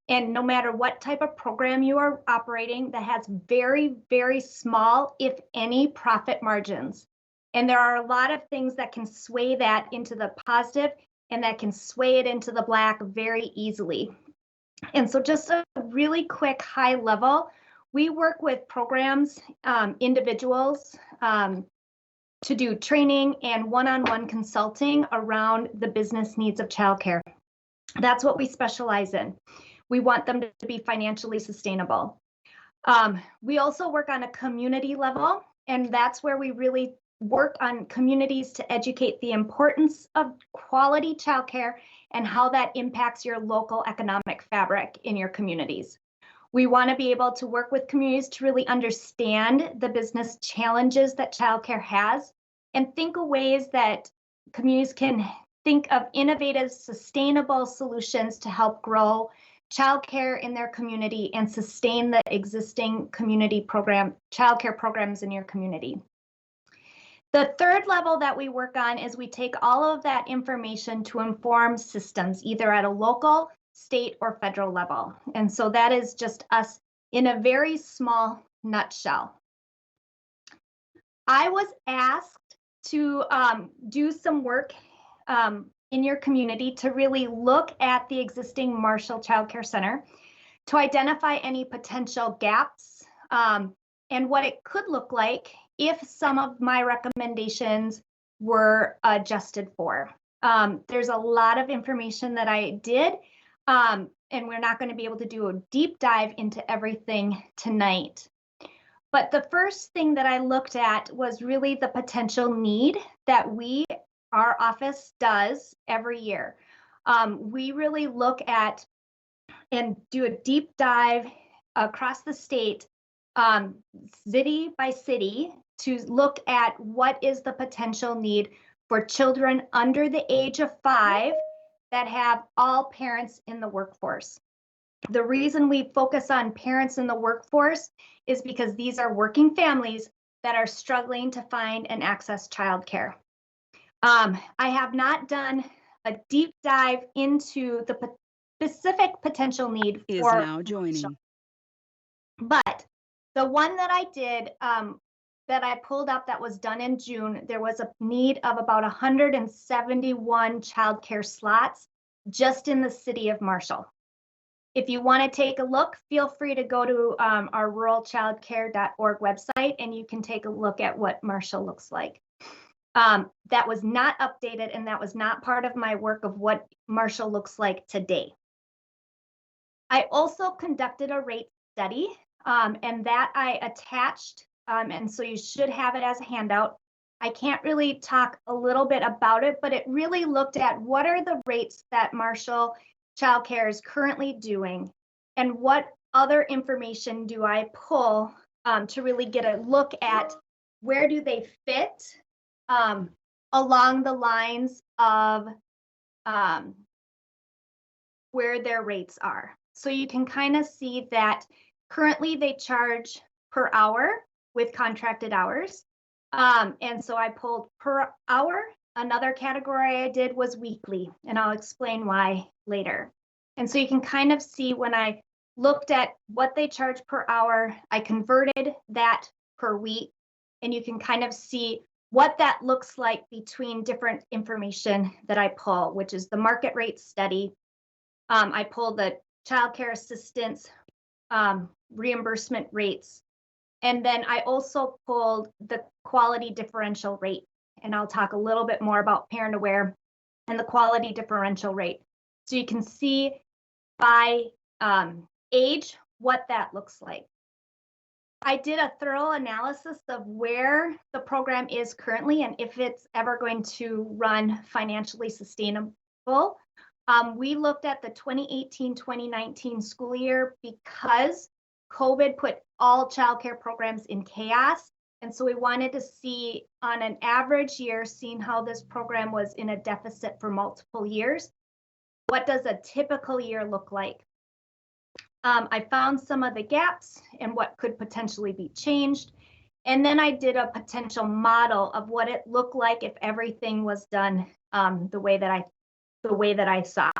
And no matter what type of program you are operating, that has very, very small, if any, profit margins. And there are a lot of things that can sway that into the positive and that can sway it into the black very easily. And so just a really quick high level, we work with programs, individuals to do training and one-on-one consulting around the business needs of childcare. That's what we specialize in. We want them to be financially sustainable. We also work on a community level, and that's where we really work on communities to educate the importance of quality childcare and how that impacts your local economic fabric in your communities. We want to be able to work with communities to really understand the business challenges that childcare has and think of ways that communities can think of innovative, sustainable solutions to help grow childcare in their community and sustain the existing community program, childcare programs in your community. The third level that we work on is we take all of that information to inform systems, either at a local, state, or federal level. And so that is just us in a very small nutshell. I was asked to do some work in your community to really look at the existing Marshall Child Care Center to identify any potential gaps and what it could look like if some of my recommendations were adjusted for. There's a lot of information that I did, and we're not going to be able to do a deep dive into everything tonight. But the first thing that I looked at was really the potential need that our office does every year. We really look at and do a deep dive across the state, city by city, to look at what is the potential need for children under the age of 5 that have all parents in the workforce. The reason we focus on parents in the workforce is because these are working families that are struggling to find and access childcare. I have not done a deep dive into the specific potential need for now joining. But the one that I did, that I pulled up that was done in June, there was a need of about 171 childcare slots just in the city of Marshall. If you want to take a look, feel free to go to our ruralchildcare.org website and you can take a look at what Marshall looks like. That was not updated and that was not part of my work of what Marshall looks like today. I also conducted a rate study and that I attached, and so you should have it as a handout. I can't really talk a little bit about it, but it really looked at what are the rates that Marshall childcare is currently doing and what other information do I pull to really get a look at where do they fit along the lines of where their rates are. So you can kind of see that currently they charge per hour with contracted hours. And so I pulled per hour. Another category I did was weekly, and I'll explain why later. And so you can kind of see when I looked at what they charge per hour, I converted that per week, and you can kind of see what that looks like between different information that I pull, which is the market rate study. I pulled the childcare assistance reimbursement rates. And then I also pulled the quality differential rate. And I'll talk a little bit more about Parent Aware and the quality differential rate. So you can see by age what that looks like. I did a thorough analysis of where the program is currently and if it's ever going to run financially sustainable. We looked at the 2018-2019 school year because COVID put all childcare programs in chaos. And so we wanted to see on an average year, seeing how this program was in a deficit for multiple years, what does a typical year look like? I found some of the gaps and what could potentially be changed. And then I did a potential model of what it looked like if everything was done the way that I saw.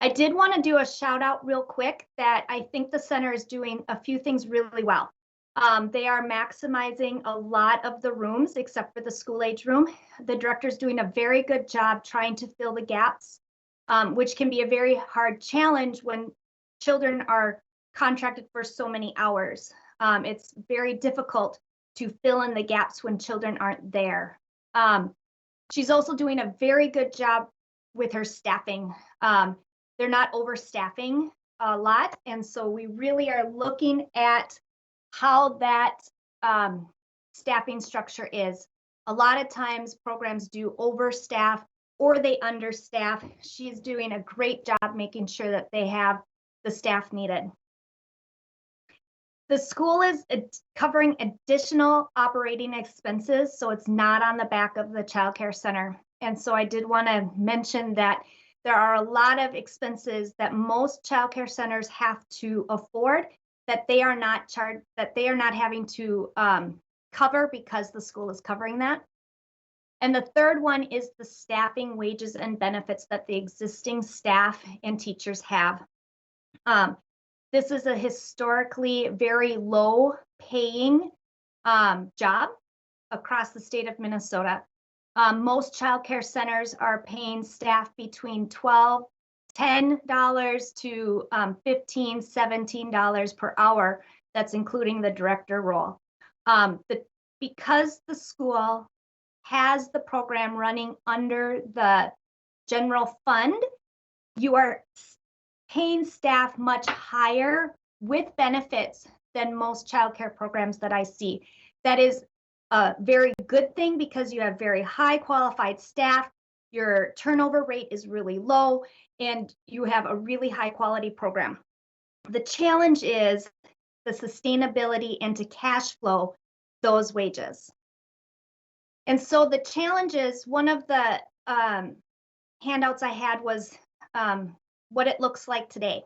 I did want to do a shout out real quick that I think the center is doing a few things really well. They are maximizing a lot of the rooms except for the school age room. The director's doing a very good job trying to fill the gaps, which can be a very hard challenge when children are contracted for so many hours. It's very difficult to fill in the gaps when children aren't there. She's also doing a very good job with her staffing. They're not overstaffing a lot. And so we really are looking at how that staffing structure is. A lot of times programs do overstaff or they understaff. She's doing a great job making sure that they have the staff needed. The school is covering additional operating expenses, so it's not on the back of the child care center. And so I did want to mention that there are a lot of expenses that most child care centers have to afford that they are not charged, that they are not having to cover because the school is covering that. And the third one is the staffing, wages, and benefits that the existing staff and teachers have. This is a historically very low paying job across the state of Minnesota. Most childcare centers are paying staff between $10 to $15, $17 per hour. That's including the director role. Because the school has the program running under the general fund, you are paying staff much higher with benefits than most childcare programs that I see. That is a very good thing because you have very high qualified staff, your turnover rate is really low, and you have a really high quality program. The challenge is the sustainability and to cash flow those wages. And so the challenge is, one of the handouts I had was what it looks like today.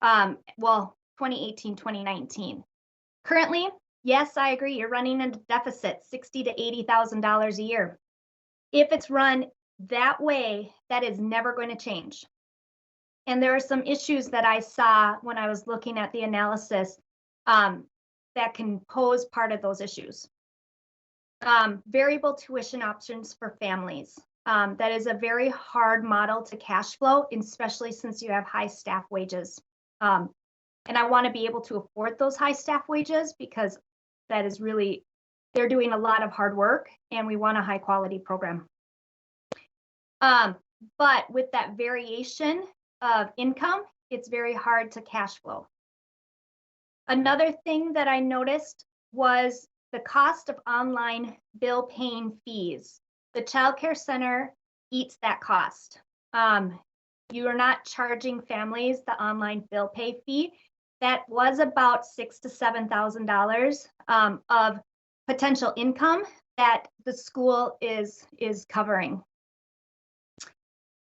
2018, 2019. Currently, yes, I agree, you're running a deficit, $60,000 to $80,000 a year. If it's run that way, that is never going to change. And there are some issues that I saw when I was looking at the analysis that can pose part of those issues. Variable tuition options for families. That is a very hard model to cash flow, especially since you have high staff wages. And I want to be able to afford those high staff wages because that is really, they're doing a lot of hard work and we want a high quality program. But with that variation of income, it's very hard to cash flow. Another thing that I noticed was the cost of online bill paying fees. The child care center eats that cost. You are not charging families the online bill pay fee. That was about $6,000 to $7,000 of potential income that the school is covering.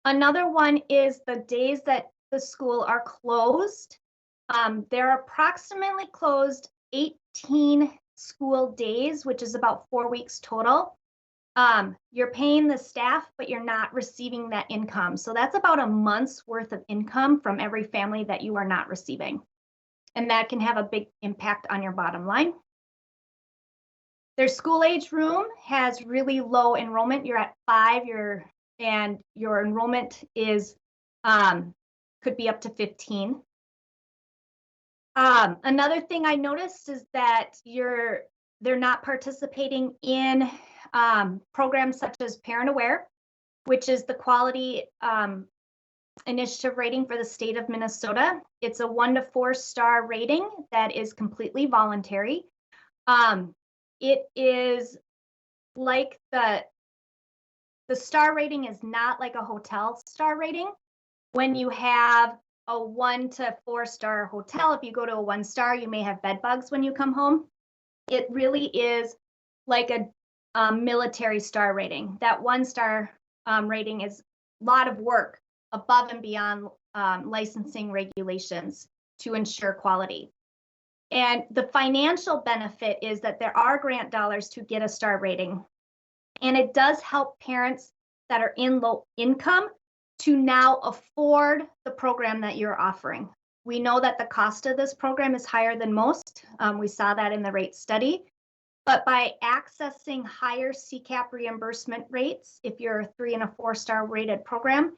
Another one is the days that the school are closed. They're approximately closed 18 school days, which is about 4 weeks total. You're paying the staff, but you're not receiving that income. So that's about a month's worth of income from every family that you are not receiving. And that can have a big impact on your bottom line. Their school age room has really low enrollment. You're at 5, and your enrollment is could be up to 15. Another thing I noticed is that they're not participating in programs such as Parent Aware, which is the quality initiative rating for the state of Minnesota. It's a 1 to 4 star rating that is completely voluntary. It is like the star rating is not like a hotel star rating. When you have a 1 to 4 star hotel, if you go to a 1 star, you may have bed bugs when you come home. It really is like a military star rating. That 1 star rating is a lot of work above and beyond licensing regulations to ensure quality. And the financial benefit is that there are grant dollars to get a star rating. And it does help parents that are in low income to now afford the program that you're offering. We know that the cost of this program is higher than most. We saw that in the rate study. But by accessing higher CCAP reimbursement rates, if you're a 3 and a 4 star rated program,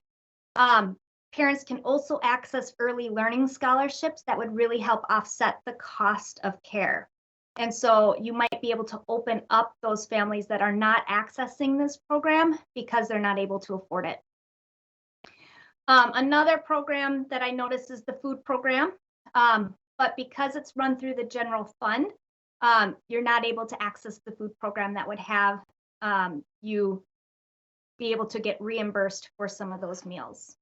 parents can also access early learning scholarships that would really help offset the cost of care. And so you might be able to open up those families that are not accessing this program because they're not able to afford it. Another program that I noticed is the food program, but because it's run through the general fund, you're not able to access the food program that would have you be able to get reimbursed for some of those meals.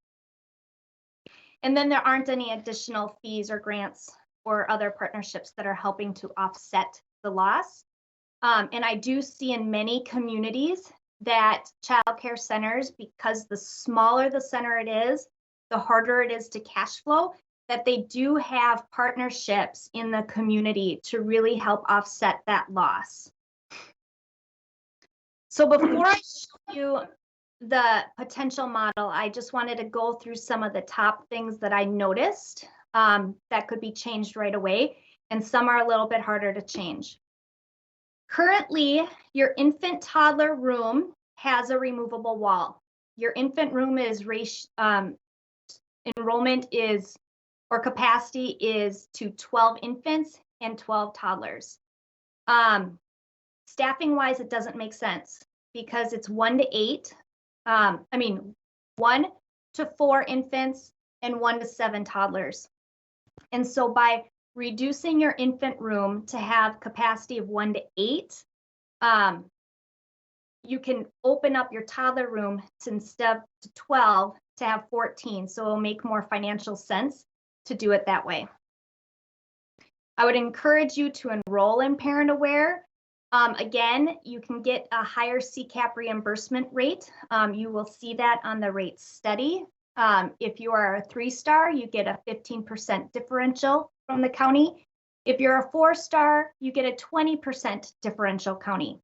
And then there aren't any additional fees or grants or other partnerships that are helping to offset the loss. And I do see in many communities that childcare centers, because the smaller the center it is, the harder it is to cash flow, that they do have partnerships in the community to really help offset that loss. So before I show you the potential model, I just wanted to go through some of the top things that I noticed that could be changed right away, and some are a little bit harder to change. Currently, your infant toddler room has a removable wall. Your infant room is enrollment is, or capacity is to 12 infants and 12 toddlers. Staffing wise, it doesn't make sense because it's 1 to 8. 1 to 4 infants and 1 to 7 toddlers. And so by reducing your infant room to have capacity of 1 to 8, you can open up your toddler room to, instead of 12 to have 14. So it'll make more financial sense to do it that way. I would encourage you to enroll in Parent Aware. Again, you can get a higher CCAP reimbursement rate. You will see that on the rate study. If you are a 3 star, you get a 15% differential from the county. If you're a 4 star, you get a 20% differential county.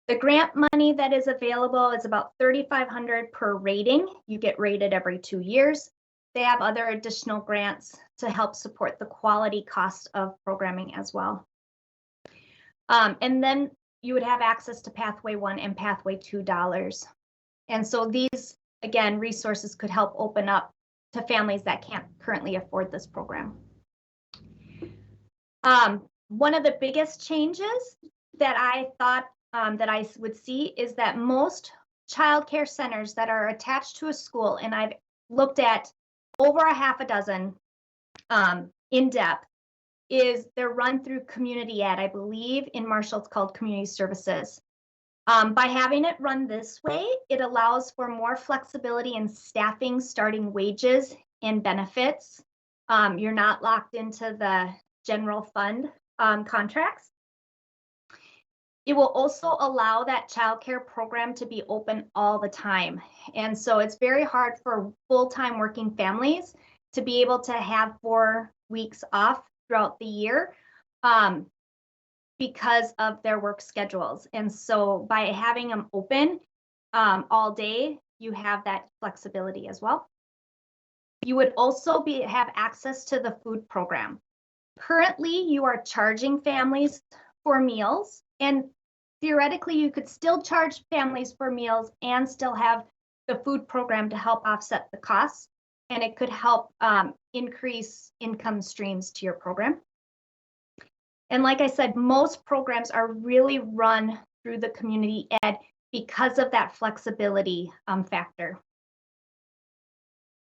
The grant money that is available is about $3,500 per rating. You get rated every 2 years. They have other additional grants to help support the quality cost of programming as well. And then you would have access to Pathway 1 and Pathway 2 dollars. And so these, again, resources could help open up to families that can't currently afford this program. One of the biggest changes that I thought that I would see is that most childcare centers that are attached to a school, and I've looked at over a half a dozen in depth, is they're run through Community Ed. I believe in Marshall it's called Community Services. By having it run this way, it allows for more flexibility in staffing, starting wages and benefits. You're not locked into the general fund contracts. It will also allow that childcare program to be open all the time. And so it's very hard for full-time working families to be able to have 4 weeks off throughout the year because of their work schedules. And so by having them open all day, you have that flexibility as well. You would also have access to the food program. Currently, you are charging families for meals, and theoretically, you could still charge families for meals and still have the food program to help offset the costs, and it could help increase income streams to your program. And like I said, most programs are really run through the community ed because of that flexibility factor.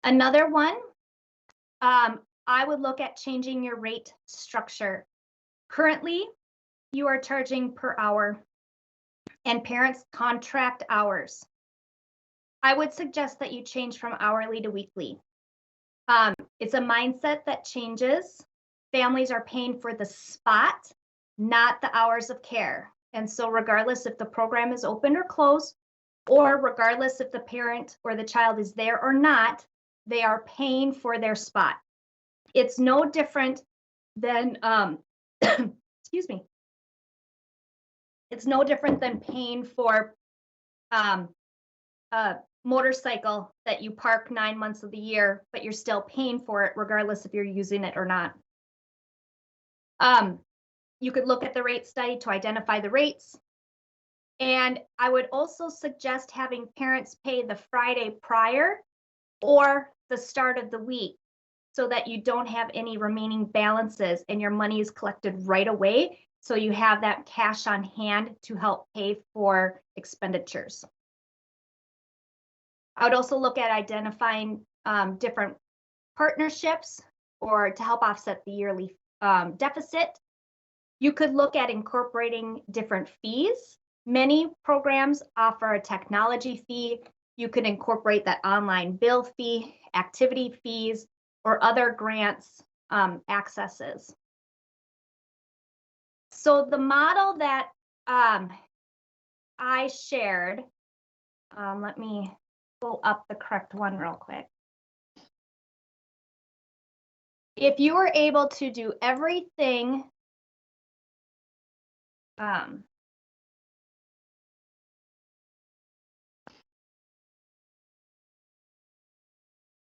Another one, I would look at changing your rate structure. Currently, you are charging per hour and parents contract hours. I would suggest that you change from hourly to weekly. It's a mindset that changes. Families are paying for the spot, not the hours of care. And so regardless if the program is open or closed, or regardless if the parent or the child is there or not, they are paying for their spot. It's no different than, excuse me. It's no different than paying for a motorcycle that you park 9 months of the year, but you're still paying for it regardless if you're using it or not. You could look at the rate study to identify the rates. And I would also suggest having parents pay the Friday prior or the start of the week so that you don't have any remaining balances and your money is collected right away. So you have that cash on hand to help pay for expenditures. I would also look at identifying different partnerships or to help offset the yearly deficit. You could look at incorporating different fees. Many programs offer a technology fee. You could incorporate that online bill fee, activity fees, or other grants accesses. So the model that I shared, let me pull up the correct one real quick. If you were able to do everything,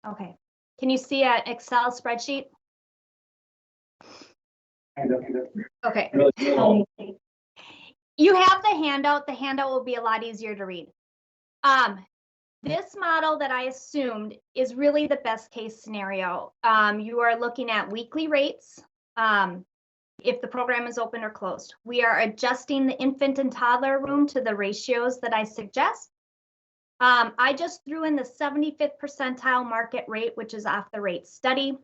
okay, can you see an Excel spreadsheet? Okay. Really cool. You have the handout. The handout will be a lot easier to read. This model that I assumed is really the best case scenario. You are looking at weekly rates if the program is open or closed. We are adjusting the infant and toddler room to the ratios that I suggest. I just threw in the 75th percentile market rate, which is off the rate study.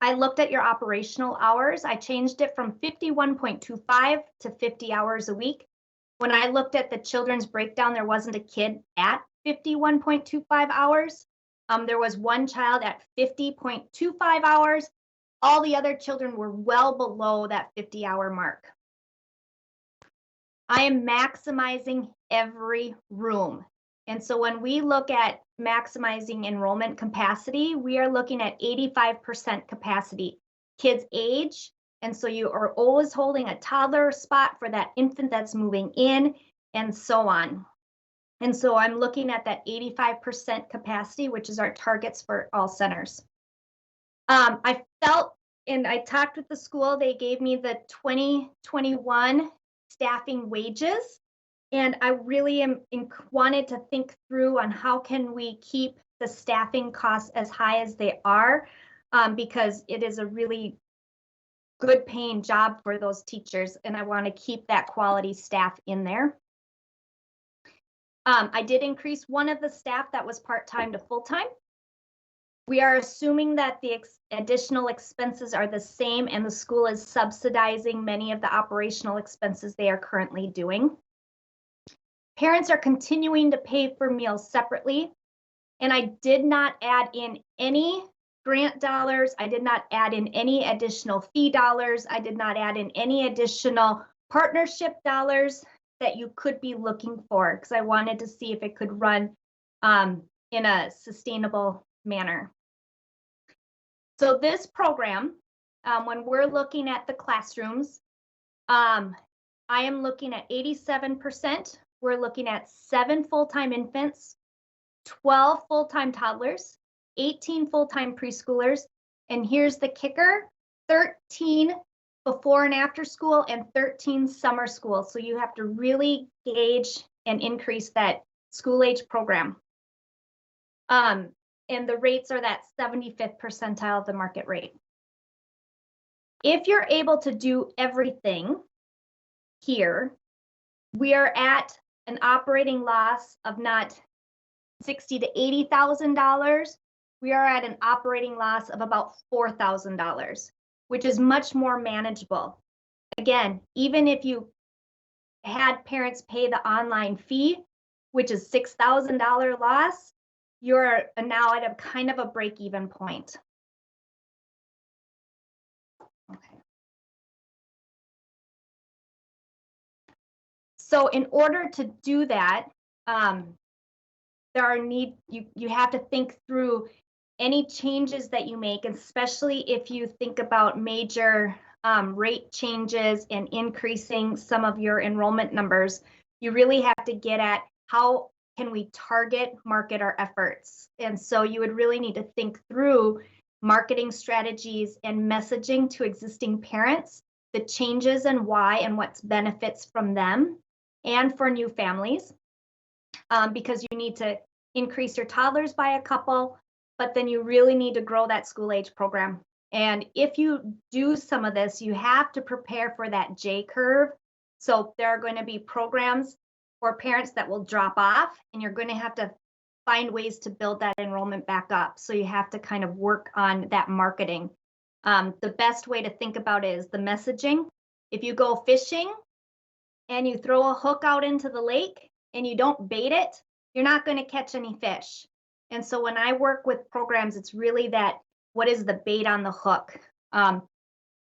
I looked at your operational hours. I changed it from 51.25 to 50 hours a week. When I looked at the children's breakdown, there wasn't a kid at 51.25 hours. There was one child at 50.25 hours. All the other children were well below that 50-hour mark. I am maximizing every room. And so when we look at maximizing enrollment capacity, we are looking at 85% capacity. Kids age, and so you are always holding a toddler spot for that infant that's moving in, and so on. And so I'm looking at that 85% capacity, which is our targets for all centers. I felt, and I talked with the school, they gave me the 2021 staffing wages. And I really wanted to think through on how can we keep the staffing costs as high as they are, because it is a really good paying job for those teachers, and I want to keep that quality staff in there. I did increase one of the staff that was part-time to full-time. We are assuming that the additional expenses are the same and the school is subsidizing many of the operational expenses they are currently doing. parents are continuing to pay for meals separately. And I did not add in any grant dollars. I did not add in any additional fee dollars. I did not add in any additional partnership dollars that you could be looking for, because I wanted to see if it could run in a sustainable manner. So this program, when we're looking at the classrooms, I am looking at 87%. We're looking at 7 full-time infants, 12 full-time toddlers, 18 full-time preschoolers, and here's the kicker, 13 before and after school and 13 summer school. So you have to really gauge and increase that school age program. And the rates are that 75th percentile of the market rate. If you're able to do everything here, we are at an operating loss of not $60,000 to $80,000. We are at an operating loss of about $4,000, which is much more manageable. Again, even if you had parents pay the online fee, which is $6,000 loss, you're now at a kind of a break-even point. Okay. So in order to do that, you have to think through any changes that you make, especially if you think about major rate changes and increasing some of your enrollment numbers. You really have to get at how can we target market our efforts. And so you would really need to think through marketing strategies and messaging to existing parents, the changes and why and what's benefits from them and for new families, because you need to increase your toddlers by a couple, but then you really need to grow that school age program. And if you do some of this, you have to prepare for that J curve. So there are going to be programs for parents that will drop off, and you're going to have to find ways to build that enrollment back up. So you have to kind of work on that marketing. The best way to think about it is the messaging. If you go fishing and you throw a hook out into the lake and you don't bait it, you're not going to catch any fish. And so when I work with programs, it's really that, what is the bait on the hook? And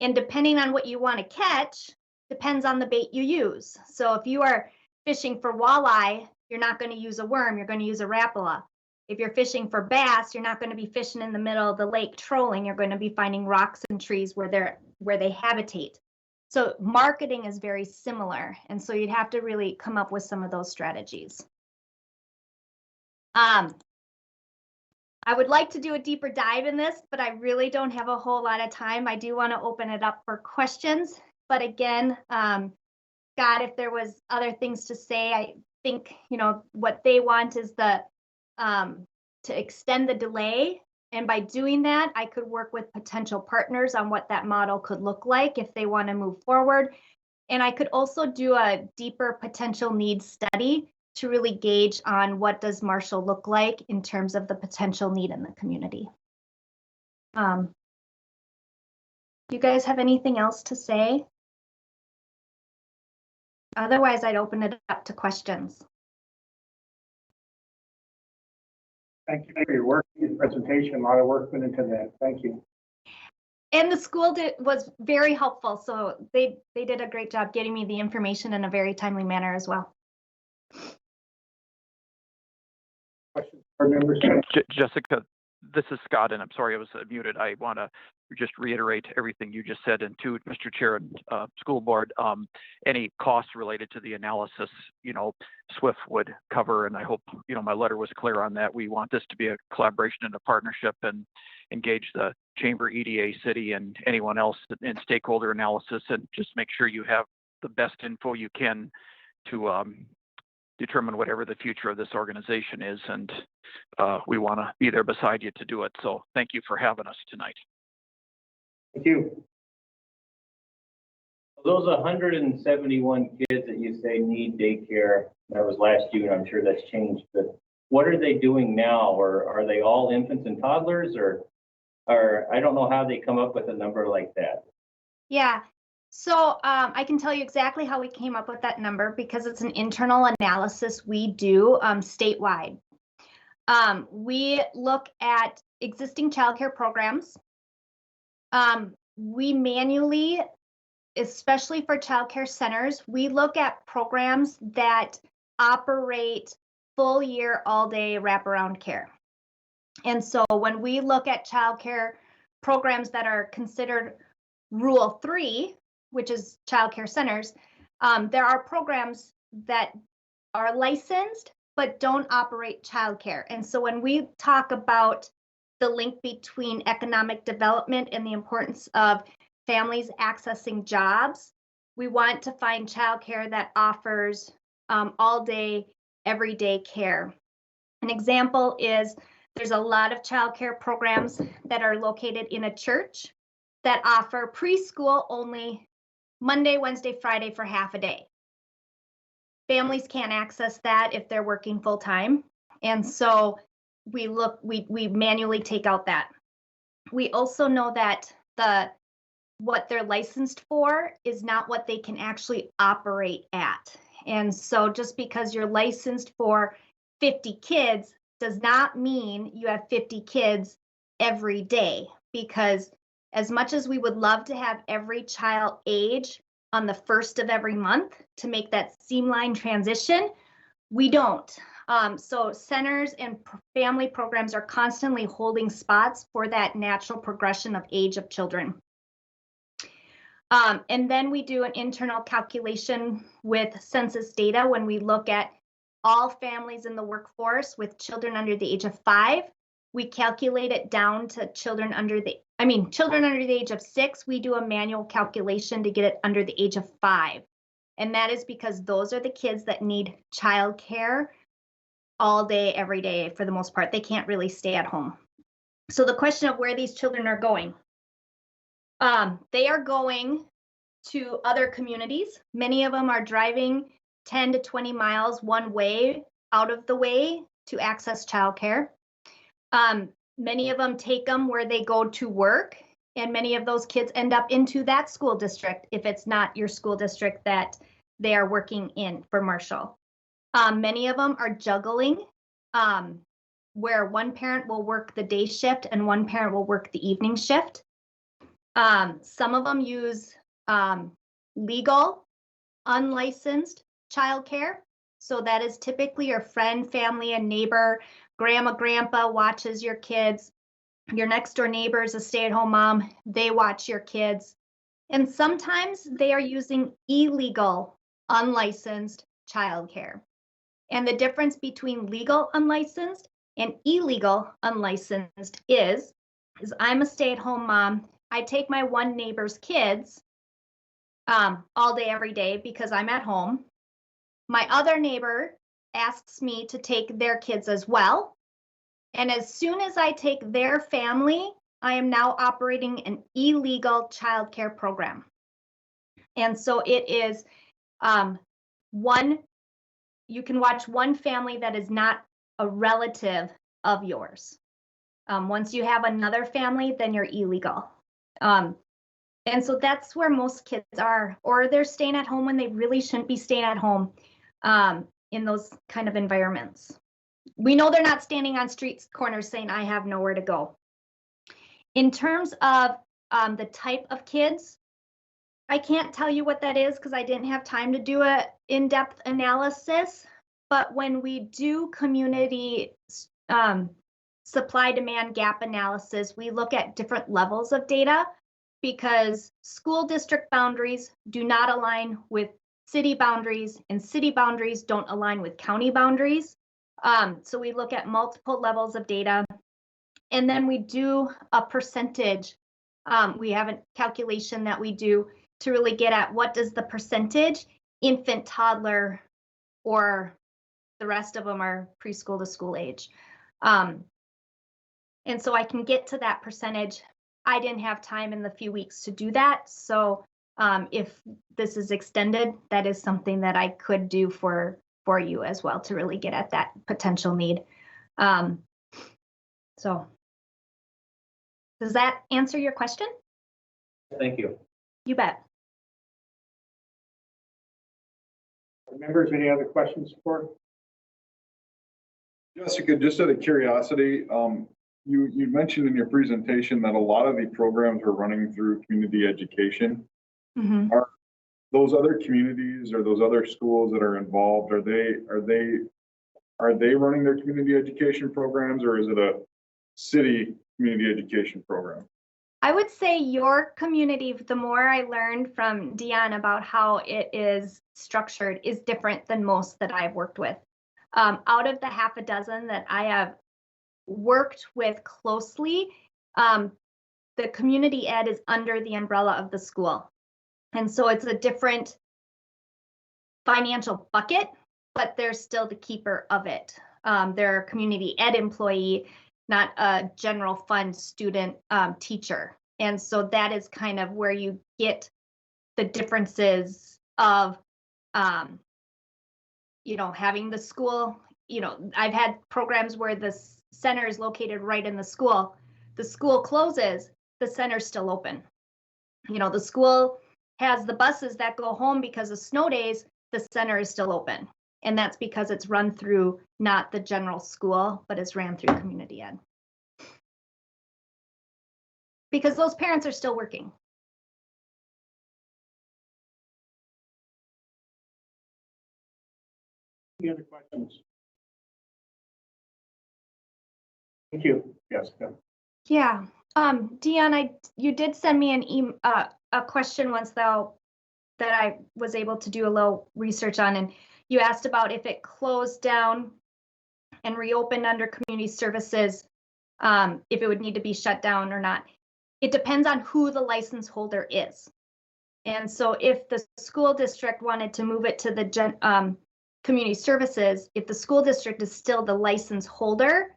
depending on what you want to catch, depends on the bait you use. So if you are fishing for walleye, you're not going to use a worm, you're going to use a Rapala. If you're fishing for bass, you're not going to be fishing in the middle of the lake trolling, you're going to be finding rocks and trees where they habitate. So marketing is very similar. And so you'd have to really come up with some of those strategies. I would like to do a deeper dive in this, but I really don't have a whole lot of time. I do want to open it up for questions. But again, Scott, if there was other things to say, I think, what they want is to extend the delay. And by doing that, I could work with potential partners on what that model could look like if they want to move forward. And I could also do a deeper potential needs study to really gauge on what does Marshall look like in terms of the potential need in the community. Do you guys have anything else to say? Otherwise, I'd open it up to questions. Thank you for your work, your presentation. A lot of work went into that. Thank you. And the school was very helpful. So they did a great job getting me the information in a very timely manner as well. Questions, board members? Jessica, this is Scott, and I'm sorry I was muted. I want to just reiterate everything you just said, and to Mr. Chair and School Board, any costs related to the analysis, SWIFT would cover, and I hope, my letter was clear on that. We want this to be a collaboration and a partnership, and engage the Chamber, EDA, City, and anyone else in stakeholder analysis, and just make sure you have the best info you can to determine whatever the future of this organization is, and we want to be there beside you to do it. So thank you for having us tonight. Thank you. Those 171 kids that you say need daycare, that was last June, I'm sure that's changed, but what are they doing now? Or are they all infants and toddlers, or I don't know how they come up with a number like that? Yeah. So I can tell you exactly how we came up with that number because it's an internal analysis we do statewide. We look at existing childcare programs. We manually, especially for childcare centers, we look at programs that operate full year, all day wraparound care. And so when we look at childcare programs that are considered Rule 3, which is childcare centers, there are programs that are licensed but don't operate childcare. And so when we talk about the link between economic development and the importance of families accessing jobs, we want to find childcare that offers all day, everyday care. An example is there's a lot of childcare programs that are located in a church that offer preschool only Monday, Wednesday, Friday for half a day. Families can't access that if they're working full time. And so we manually take out that. We also know that what they're licensed for is not what they can actually operate at. And so just because you're licensed for 50 kids does not mean you have 50 kids every day, because as much as we would love to have every child age on the first of every month to make that streamlined transition, we don't. So centers and family programs are constantly holding spots for that natural progression of age of children. And then we do an internal calculation with census data when we look at all families in the workforce with children under the age of 5. We calculate it down to children under the age of 6. We do a manual calculation to get it under the age of 5. And that is because those are the kids that need childcare all day, every day, for the most part. They can't really stay at home. So the question of where these children are going, they are going to other communities. Many of them are driving 10 to 20 miles one way out of the way to access childcare. Many of them take them where they go to work, and many of those kids end up into that school district if it's not your school district that they are working in for Marshall. Many of them are juggling, where one parent will work the day shift and one parent will work the evening shift. Some of them use legal, unlicensed childcare. So that is typically your friend, family, and neighbor. Grandma, grandpa watches your kids. Your next door neighbor is a stay-at-home mom. They watch your kids. And sometimes they are using illegal, unlicensed childcare. And the difference between legal, unlicensed and illegal, unlicensed is I'm a stay-at-home mom. I take my one neighbor's kids all day, every day because I'm at home. My other neighbor asks me to take their kids as well. And as soon as I take their family, I am now operating an illegal childcare program. And so it is you can watch one family that is not a relative of yours. Once you have another family, then you're illegal. And so that's where most kids are, or they're staying at home when they really shouldn't be staying at home in those kind of environments. We know they're not standing on street corners saying, I have nowhere to go. In terms of the type of kids, I can't tell you what that is because I didn't have time to do an in-depth analysis. But when we do community supply-demand gap analysis, we look at different levels of data because school district boundaries do not align with city boundaries, and city boundaries don't align with county boundaries. So we look at multiple levels of data, and then we do a percentage. We have a calculation that we do to really get at what does the percentage infant, toddler, or the rest of them are preschool to school age. And so I can get to that percentage. I didn't have time in the few weeks to do that. So if this is extended, that is something that I could do for you as well to really get at that potential need. So does that answer your question? Thank you. You bet. Members, any other questions for? Jessica, just out of curiosity, you mentioned in your presentation that a lot of the programs are running through community education. Mhm. Are those other communities or those other schools that are involved, are they running their community education programs, or is it a city community education program? I would say your community, the more I learned from Deanne about how it is structured, is different than most that I've worked with. Out of the half a dozen that I have worked with closely, the community ed is under the umbrella of the school. And so it's a different financial bucket, but they're still the keeper of it. They're a community ed employee, not a general fund student teacher. And so that is kind of where you get the differences of, having the school, I've had programs where the center is located right in the school. The school closes, the center's still open. The school has the buses that go home because of snow days, the center is still open. And that's because it's run through not the general school, but it's ran through community ed. Because those parents are still working. Any other questions? Thank you, Jessica. Yeah, Deanne, you did send me a question once that I was able to do a little research on, and you asked about if it closed down and reopened under community services, if it would need to be shut down or not. It depends on who the license holder is. And so if the school district wanted to move it to the community services, if the school district is still the license holder,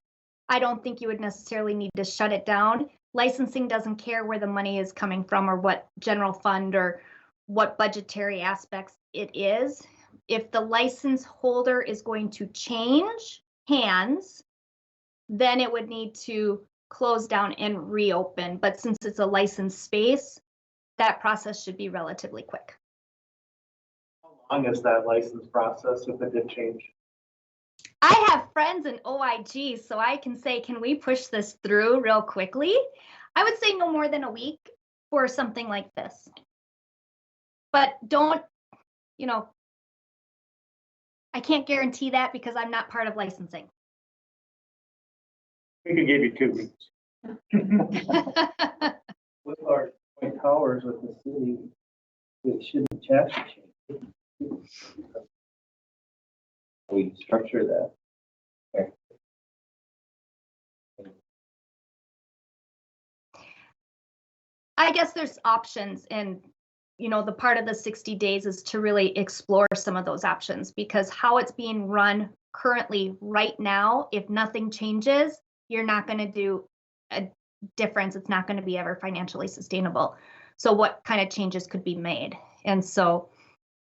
I don't think you would necessarily need to shut it down. Licensing doesn't care where the money is coming from or what general fund or what budgetary aspects it is. If the license holder is going to change hands, then it would need to close down and reopen. But since it's a licensed space, that process should be relatively quick. How long is that license process if it did change? I have friends in OIG, so I can say, can we push this through real quickly? I would say no more than a week for something like this. But don't, I can't guarantee that because I'm not part of licensing. We could give you 2 weeks. With our joint powers with the city, we shouldn't charge a change. We structure that. Okay. I guess there's options, and the part of the 60 days is to really explore some of those options, because how it's being run currently right now, if nothing changes, you're not going to do a difference. It's not going to be ever financially sustainable. So what kind of changes could be made? And so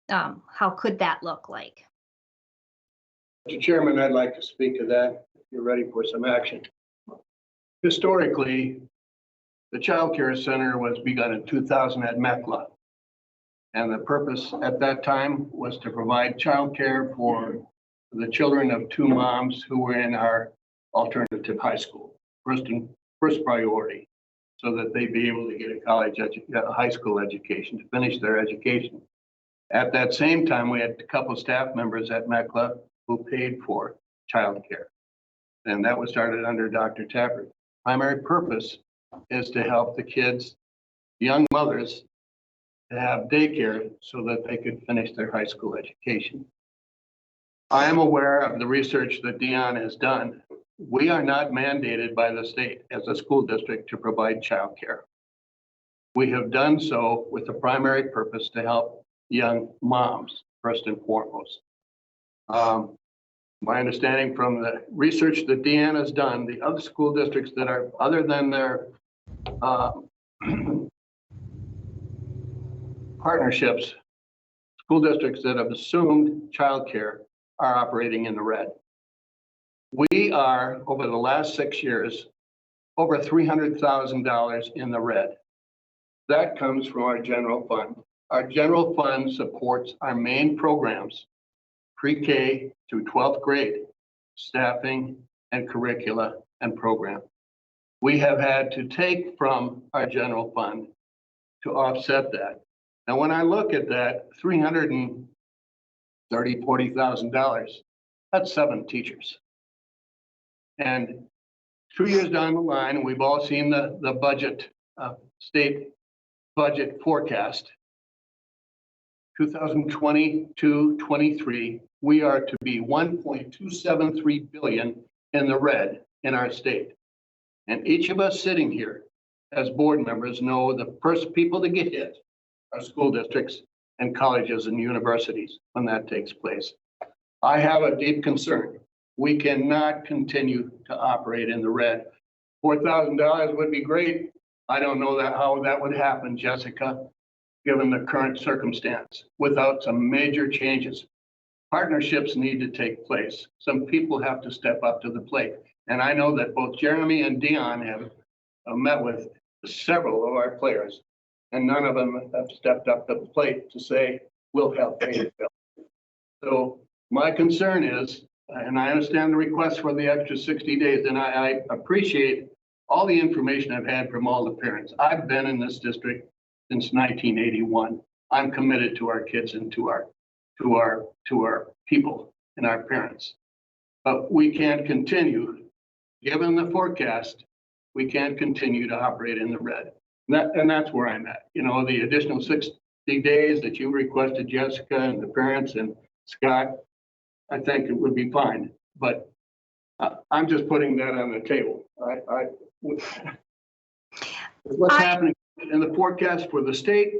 how could that look like? Mr. Chairman, I'd like to speak to that if you're ready for some action. Historically, the Child Care Center was begun in 2000 at MECLA. And the purpose at that time was to provide child care for the children of 2 moms who were in our alternative high school, first priority, so that they'd be able to get a high school education, to finish their education. At that same time, we had a couple of staff members at MECLA who paid for child care. And that was started under Dr. Tappert. Primary purpose is to help the kids, young mothers, to have daycare so that they could finish their high school education. I am aware of the research that Deanne has done. We are not mandated by the state as a school district to provide child care. We have done so with the primary purpose to help young moms, first and foremost. My understanding from the research that Deanne has done, the other school districts that are, other than their partnerships, school districts that have assumed childcare are operating in the red. We are, over the last 6 years, over $300,000 in the red. That comes from our general fund. Our general fund supports our main programs pre-K through 12th grade, staffing and curricula and program. We have had to take from our general fund to offset that. Now, when I look at that, $40,000, that's 7 teachers. And 2 years down the line, we've all seen the budget, state budget forecast. 2022-23, we are to be 1.273 billion in the red in our state. And each of us sitting here as board members know the first people to get hit are school districts and colleges and universities when that takes place. I have a deep concern. We cannot continue to operate in the red. $4,000 would be great. I don't know how that would happen, Jessica, given the current circumstance, without some major changes. Partnerships need to take place. Some people have to step up to the plate. And I know that both Jeremy and Dion have met with several of our players, and none of them have stepped up to the plate to say, we'll help pay the bill. So my concern is, and I understand the request for the extra 60 days, and I appreciate all the information I've had from all the parents. I've been in this district since 1981. I'm committed to our kids and to our people and our parents. But we can't continue, given the forecast, we can't continue to operate in the red. And that's where I'm at. You know, the additional 60 days that you requested, Jessica, and the parents and Scott, I think it would be fine. But I'm just putting that on the table. What's happening in the forecast for the state,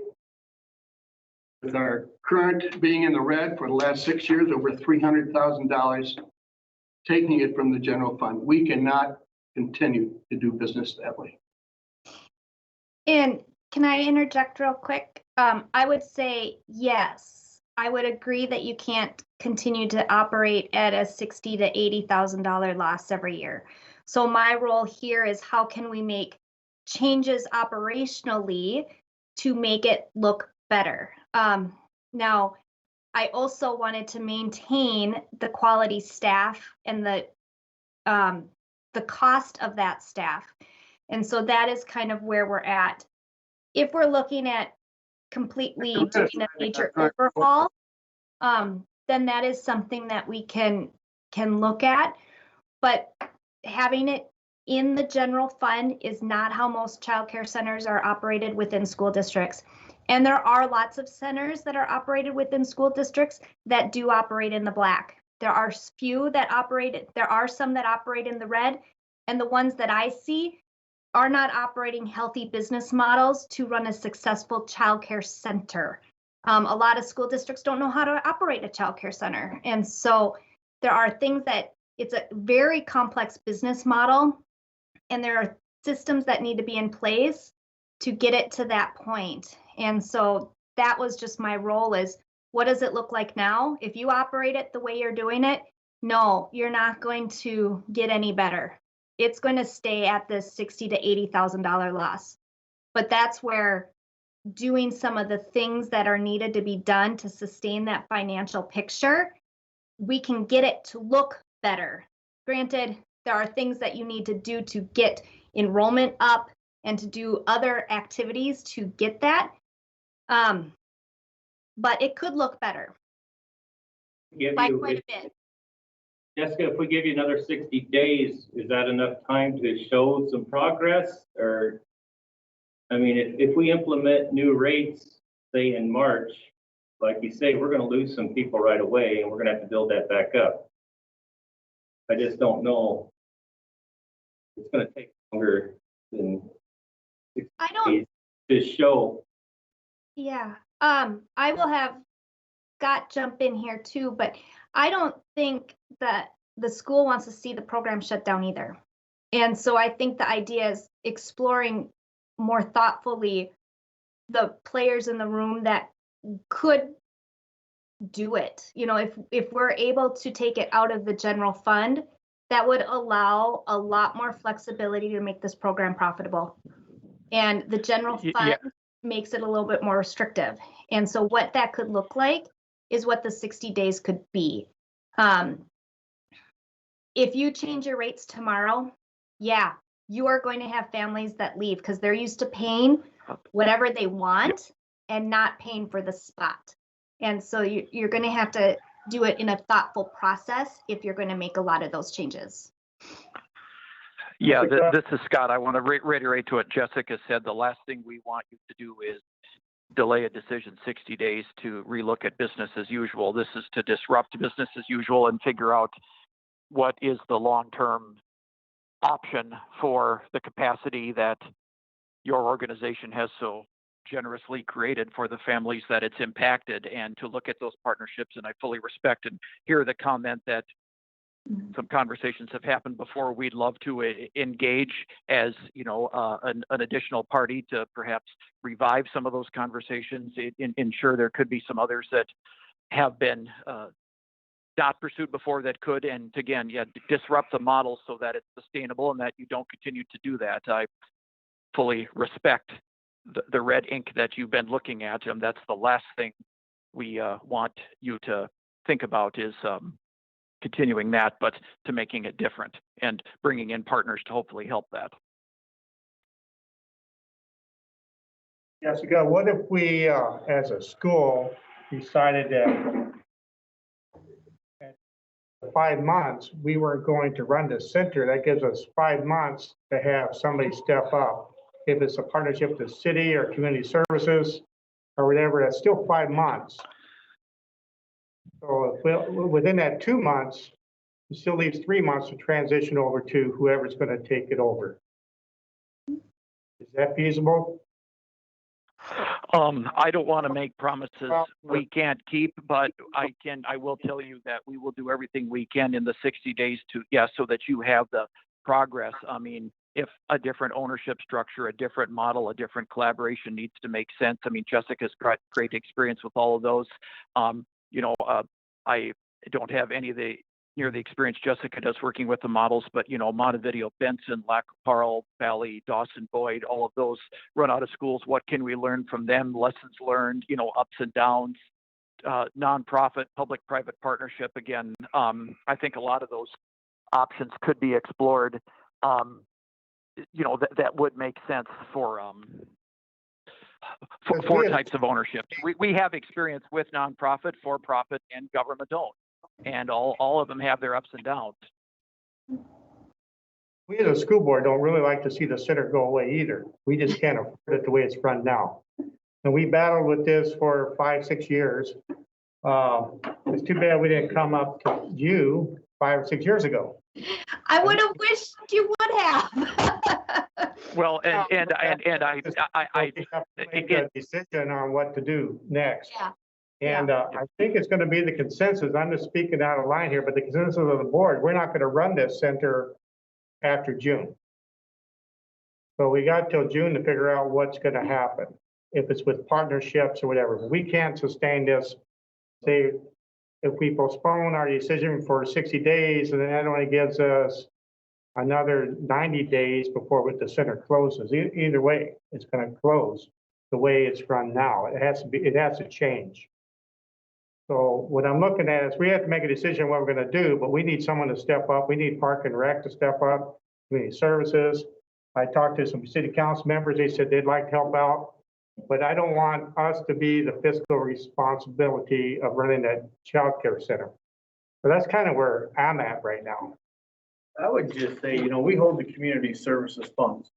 with our current being in the red for the last 6 years, over $300,000, taking it from the general fund. We cannot continue to do business that way. And can I interject real quick? I would say yes. I would agree that you can't continue to operate at a $60,000 to $80,000 loss every year. So my role here is how can we make changes operationally to make it look better? Now, I also wanted to maintain the quality staff and the cost of that staff. And so that is kind of where we're at. If we're looking at completely doing a major overhaul, then that is something that we can look at. But having it in the general fund is not how most childcare centers are operated within school districts. And there are lots of centers that are operated within school districts that do operate in the black. There are few that operate, there are some that operate in the red, and the ones that I see are not operating healthy business models to run a successful childcare center. A lot of school districts don't know how to operate a childcare center. And so there are things that it's a very complex business model, and there are systems that need to be in place to get it to that point. And so that was just my role is, what does it look like now? If you operate it the way you're doing it, no, you're not going to get any better. It's going to stay at this $60,000 to $80,000 loss. But that's where doing some of the things that are needed to be done to sustain that financial picture, we can get it to look better. Granted, there are things that you need to do to get enrollment up and to do other activities to get that. But it could look better by quite a bit. Jessica, if we give you another 60 days, is that enough time to show some progress? Or, I mean, if we implement new rates, say in March, like you say, we're going to lose some people right away and we're going to have to build that back up. I just don't know. It's going to take longer than 60 days to show. Yeah, I will have Scott jump in here too, but I don't think that the school wants to see the program shut down either. And so I think the idea is exploring more thoughtfully the players in the room that could do it. You know, if we're able to take it out of the general fund, that would allow a lot more flexibility to make this program profitable. And the general fund makes it a little bit more restrictive. And so what that could look like is what the 60 days could be. If you change your rates tomorrow, yeah, you are going to have families that leave because they're used to paying whatever they want and not paying for the spot. And so you're going to have to do it in a thoughtful process if you're going to make a lot of those changes. Yeah, this is Scott. I want to reiterate to what Jessica said. The last thing we want you to do is delay a decision 60 days to relook at business as usual. This is to disrupt business as usual and figure out what is the long-term option for the capacity that your organization has so generously created for the families that it's impacted, and to look at those partnerships. And I fully respect and hear the comment that some conversations have happened before. We'd love to engage as, you know, an additional party to perhaps revive some of those conversations, ensure there could be some others that have been not pursued before that could, and again, disrupt the model so that it's sustainable and that you don't continue to do that. I fully respect the red ink that you've been looking at, and that's the last thing we want you to think about is continuing that, but to making it different and bringing in partners to hopefully help that. Jessica, what if we, as a school, decided that at 5 months, we weren't going to run the center? That gives us 5 months to have somebody step up. If it's a partnership with the city or community services or whatever, that's still 5 months. So if within that 2 months, it still leaves 3 months to transition over to whoever's going to take it over. Is that feasible? I don't want to make promises we can't keep, but I will tell you that we will do everything we can in the 60 days to, so that you have the progress. I mean, if a different ownership structure, a different model, a different collaboration needs to make sense. I mean, Jessica's got great experience with all of those. You know, I don't have any of the near the experience Jessica does working with the models, but, you know, Montevideo, Benson, Lac Parle Valley, Dawson, Boyd, all of those run out of schools. What can we learn from them? Lessons learned, you know, ups and downs, nonprofit, public-private partnership. Again, I think a lot of those options could be explored. You know, that would make sense for types of ownership. We have experience with nonprofit, for-profit, and government-owned, and all of them have their ups and downs. We as a school board don't really like to see the center go away either. We just can't afford it the way it's run now. And we battled with this for 5-6 years. It's too bad we didn't come up to you 5 or 6 years ago. I would have wished you would have. Well, and I make a decision on what to do next. Yeah. And I think it's going to be the consensus. I'm just speaking out of line here, but the consensus of the board, we're not going to run this center after June. So we got till June to figure out what's going to happen, if it's with partnerships or whatever. We can't sustain this. Say, if we postpone our decision for 60 days, and then that only gives us another 90 days before the center closes. Either way, it's going to close the way it's run now. It has to change. So what I'm looking at is we have to make a decision what we're going to do, but we need someone to step up. We need Park and Rec to step up, community services. I talked to some city council members. They said they'd like to help out, but I don't want us to be the fiscal responsibility of running that child care center. So that's kind of where I'm at right now. I would just say, you know, we hold the community services funds.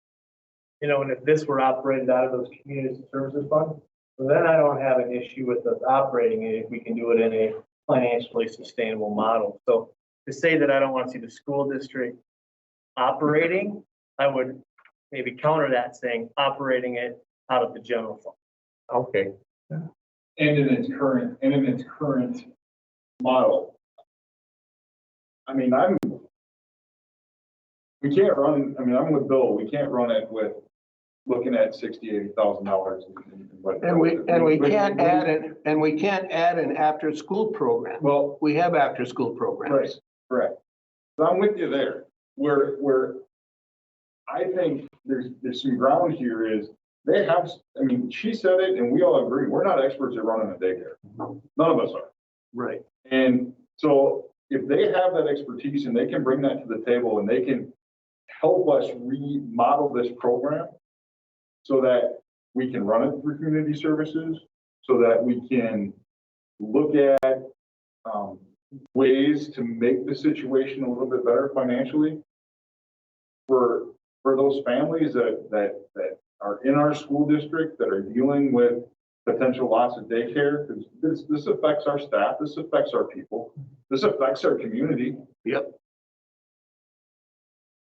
You know, and if this were operated out of those community services funds, then I don't have an issue with us operating it if we can do it in a financially sustainable model. So to say that I don't want to see the school district operating, I would maybe counter that saying operating it out of the general fund. Okay. And in its current model. I mean, I'm with Bill. We can't run it with looking at $60,000-$80,000. And we can't add an after school program. Well, we have after school programs. Right, correct. So I'm with you there. Where I think there's some ground here is they have, I mean, she said it and we all agree, we're not experts at running a daycare. None of us are. Right. And so if they have that expertise and they can bring that to the table and they can help us remodel this program so that we can run it through community services, so that we can look at ways to make the situation a little bit better financially for those families that are in our school district that are dealing with potential loss of daycare, because this affects our staff, this affects our people, this affects our community. Yep.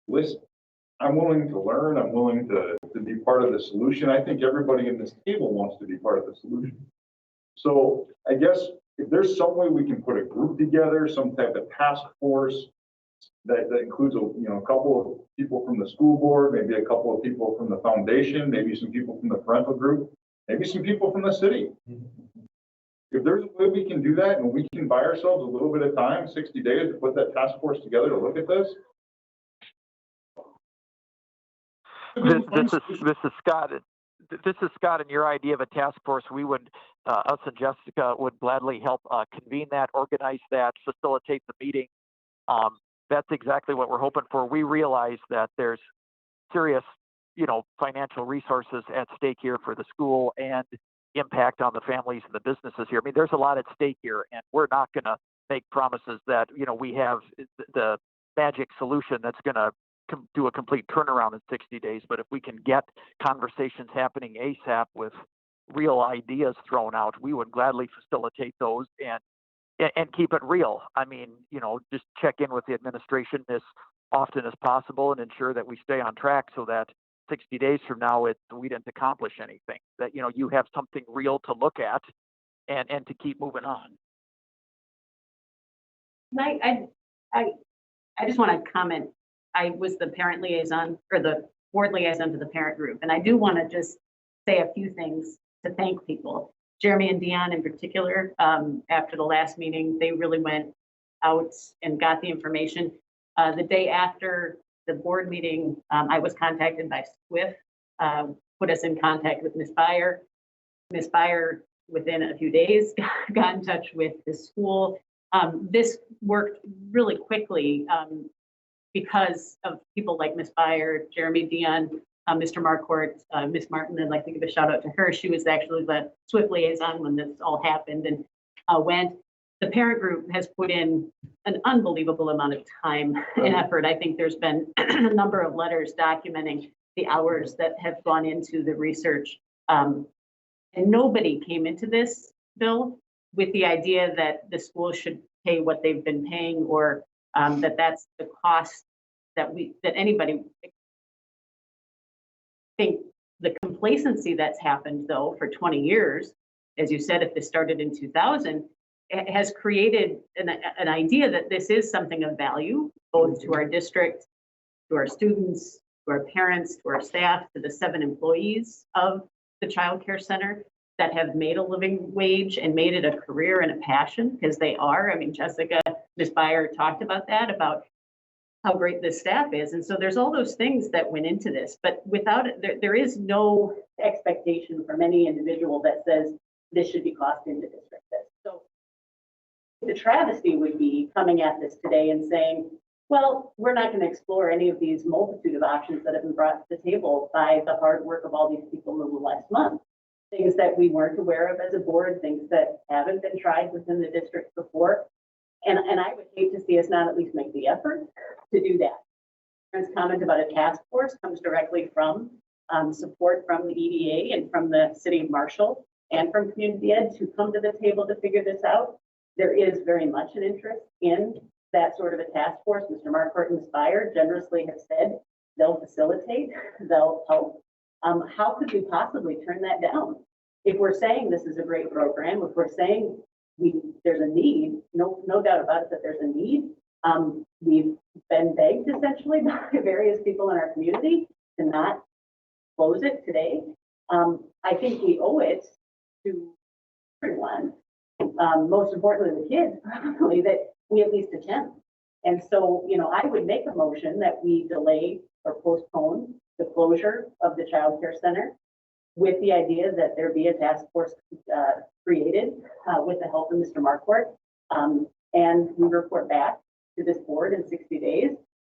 Listen, I'm willing to learn, I'm willing to be part of the solution. I think everybody in this table wants to be part of the solution. So I guess if there's some way we can put a group together, some type of task force that includes a couple of people from the school board, maybe a couple of people from the foundation, maybe some people from the parental group, maybe some people from the city. If there's a way we can do that and we can buy ourselves a little bit of time, 60 days, to put that task force together to look at this. This is Scott. This is Scott, and your idea of a task force, we would, us and Jessica would gladly help convene that, organize that, facilitate the meeting. That's exactly what we're hoping for. We realize that there's serious, financial resources at stake here for the school and impact on the families and the businesses here. I mean, there's a lot at stake here, and we're not going to make promises that, we have the magic solution that's going to do a complete turnaround in 60 days. But if we can get conversations happening ASAP with real ideas thrown out, we would gladly facilitate those and keep it real. I mean, just check in with the administration as often as possible and ensure that we stay on track so that 60 days from now, we didn't accomplish anything, that, you have something real to look at and to keep moving on. I just want to comment. I was the parent liaison or the board liaison to the parent group. And I do want to just say a few things to thank people. Jeremy and Dion in particular, after the last meeting, they really went out and got the information. The day after the board meeting, I was contacted by SWIFT, put us in contact with Ms. Beyer. Ms. Beyer, within a few days, got in touch with the school. This worked really quickly because of people like Ms. Beyer, Jeremy, Dion, Mr. Marquardt, Ms. Martin. I'd like to give a shout out to her. She was actually the SWIFT liaison when this all happened and went. The parent group has put in an unbelievable amount of time and effort. I think there's been a number of letters documenting the hours that have gone into the research. And nobody came into this, Bill, with the idea that the school should pay what they've been paying or that that's the cost that anybody think. The complacency that's happened though for 20 years, as you said, if this started in 2000, it has created an idea that this is something of value, both to our district, to our students, to our parents, to our staff, to the 7 employees of the Child Care Center that have made a living wage and made it a career and a passion, because they are. I mean, Jessica, Ms. Beyer talked about that, about how great this staff is. And so there's all those things that went into this, but without it, there is no expectation from any individual that says this should be costing the district this. So the travesty would be coming at this today and saying, well, we're not going to explore any of these multitude of options that have been brought to the table by the hard work of all these people in the last month. Things that we weren't aware of as a board, things that haven't been tried within the district before. And I would hate to see us not at least make the effort to do that. Karen's comment about a task force comes directly from support from the EDA and from the city of Marshall and from Community Ed to come to the table to figure this out. There is very much an interest in that sort of a task force. Mr. Marquardt and Ms. Beyer generously have said they'll facilitate, they'll help. How could we possibly turn that down? If we're saying this is a great program, if we're saying there's a need, no doubt about it that there's a need. We've been begged essentially by various people in our community to not close it today. I think we owe it to everyone, most importantly the kids, probably, that we at least attend. And so, I would make a motion that we delay or postpone the closure of the Child Care Center with the idea that there be a task force created with the help of Mr. Marquardt And we report back to this board in 60 days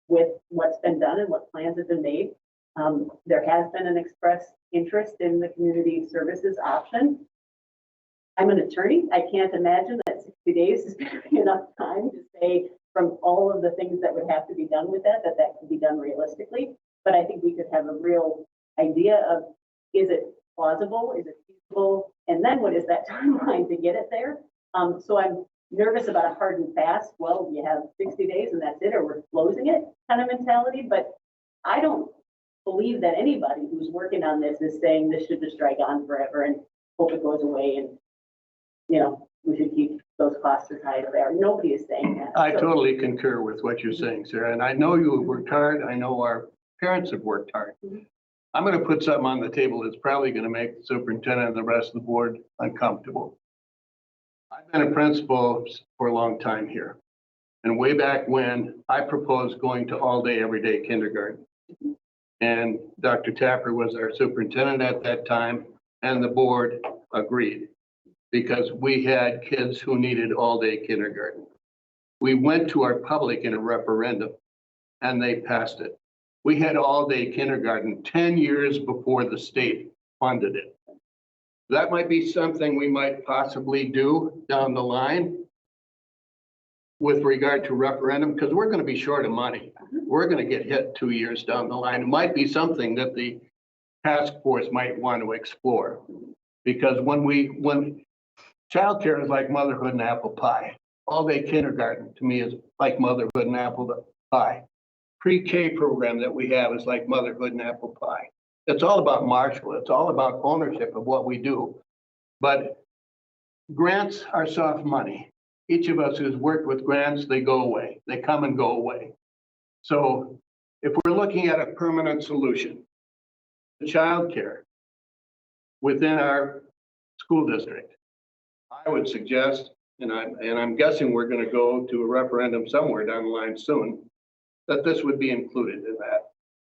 with what's been done and what plans have been made. There has been an expressed interest in the community services option. I'm an attorney. I can't imagine that 60 days is going to be enough time to say from all of the things that would have to be done with that could be done realistically. But I think we could have a real idea of, is it plausible? Is it feasible? And then what is that timeline to get it there? So I'm nervous about a hard and fast, well, you have 60 days and that's it, or we're closing it kind of mentality. But I don't believe that anybody who's working on this is saying this should just drag on forever and hope it goes away and, you know, we should keep those costs as high as they are. Nobody is saying that. I So- totally concur with what you're saying, Sarah, and I know you have worked hard. I know our parents have worked hard. I'm gonna put something on the table that's probably gonna make the superintendent and the rest of the board uncomfortable. I've been a principal for a long time here. And way back when, I proposed going to all-day, everyday kindergarten. And Dr. Tapper was our superintendent at that time, and the board agreed. Because we had kids who needed all-day kindergarten. We went to our public in a referendum, and they passed it. We had all-day kindergarten 10 years before the state funded it. That might be something we might possibly do down the line with regard to referendum, because we're going to be short of money. We're going to get hit 2 years down the line. It might be something that the task force might want to explore. Because when childcare is like motherhood and apple pie. All-day kindergarten to me is like motherhood and apple pie. Pre-K program that we have is like motherhood and apple pie. It's all about Marshall. It's all about ownership of what we do. But grants are soft money. Each of us who's worked with grants, they go away. They come and go away. So if we're looking at a permanent solution, childcare within our school district, I would suggest, and I'm guessing we're going to go to a referendum somewhere down the line soon, that this would be included in that.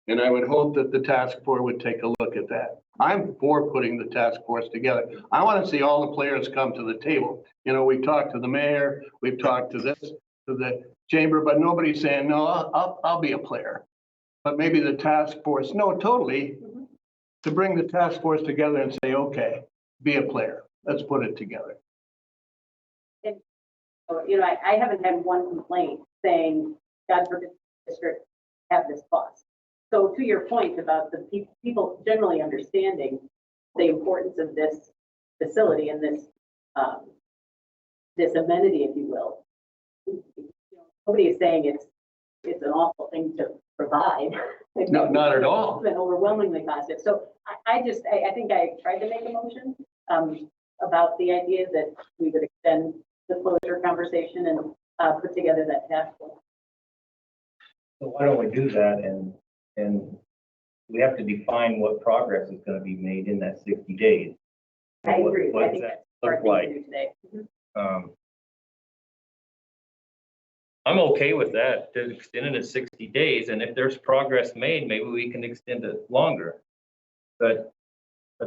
And I would hope that the task force would take a look at that. I'm for putting the task force together. I want to see all the players come to the table. You know, we've talked to the mayor, we've talked to this, to the chamber, but nobody's saying, no, I'll be a player. But maybe the task force, no, totally, to bring the task force together and say, okay, be a player. Let's put it together. You know, I haven't had one complaint saying, God forbid, the district have this cost. So to your point about the people generally understanding the importance of this facility and this this amenity, if you will, nobody is saying it's an awful thing to provide. No, not at all. It's been overwhelmingly positive. So I think I tried to make a motion about the idea that we would extend the closure conversation and put together that task force. So why don't we do that and we have to define what progress is going to be made in that 60 days. I agree. What I does think that that's look part of like? today. I'm okay with that, to extend it to 60 days, and if there's progress made, maybe we can extend it longer. But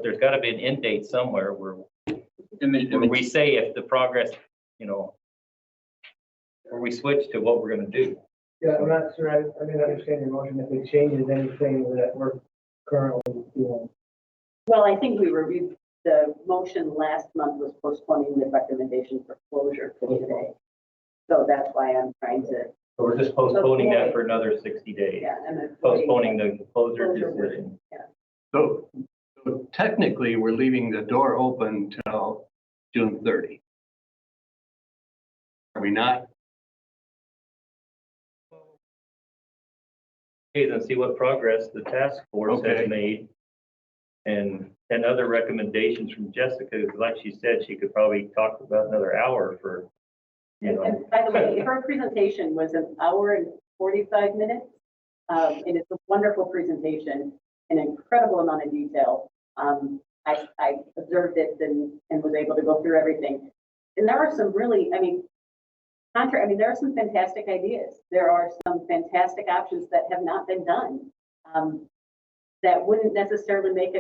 there's got to be an end date somewhere where we say if the progress, you know, where we switch to what we're going to do. Yeah, I'm not sure, I didn't understand your motion, if it changes anything that we're currently doing. Well, I think we reviewed the motion last month was postponing the recommendation for closure for today. So that's why I'm trying to. So we're just postponing that for another 60 days. Yeah, and then Postponing the closure Closure decision. So technically, we're leaving the door open till June 30. Are we not? And see what progress the task force Okay. has made. And other recommendations from Jessica, because like she said, she could probably talk about another hour for, you know. And by the way, her presentation was an hour and 45 minutes. And it's a wonderful presentation, an incredible amount of detail. I observed it and was able to go through everything. And there are some really, there are some fantastic ideas. There are some fantastic options that have not been done that wouldn't necessarily make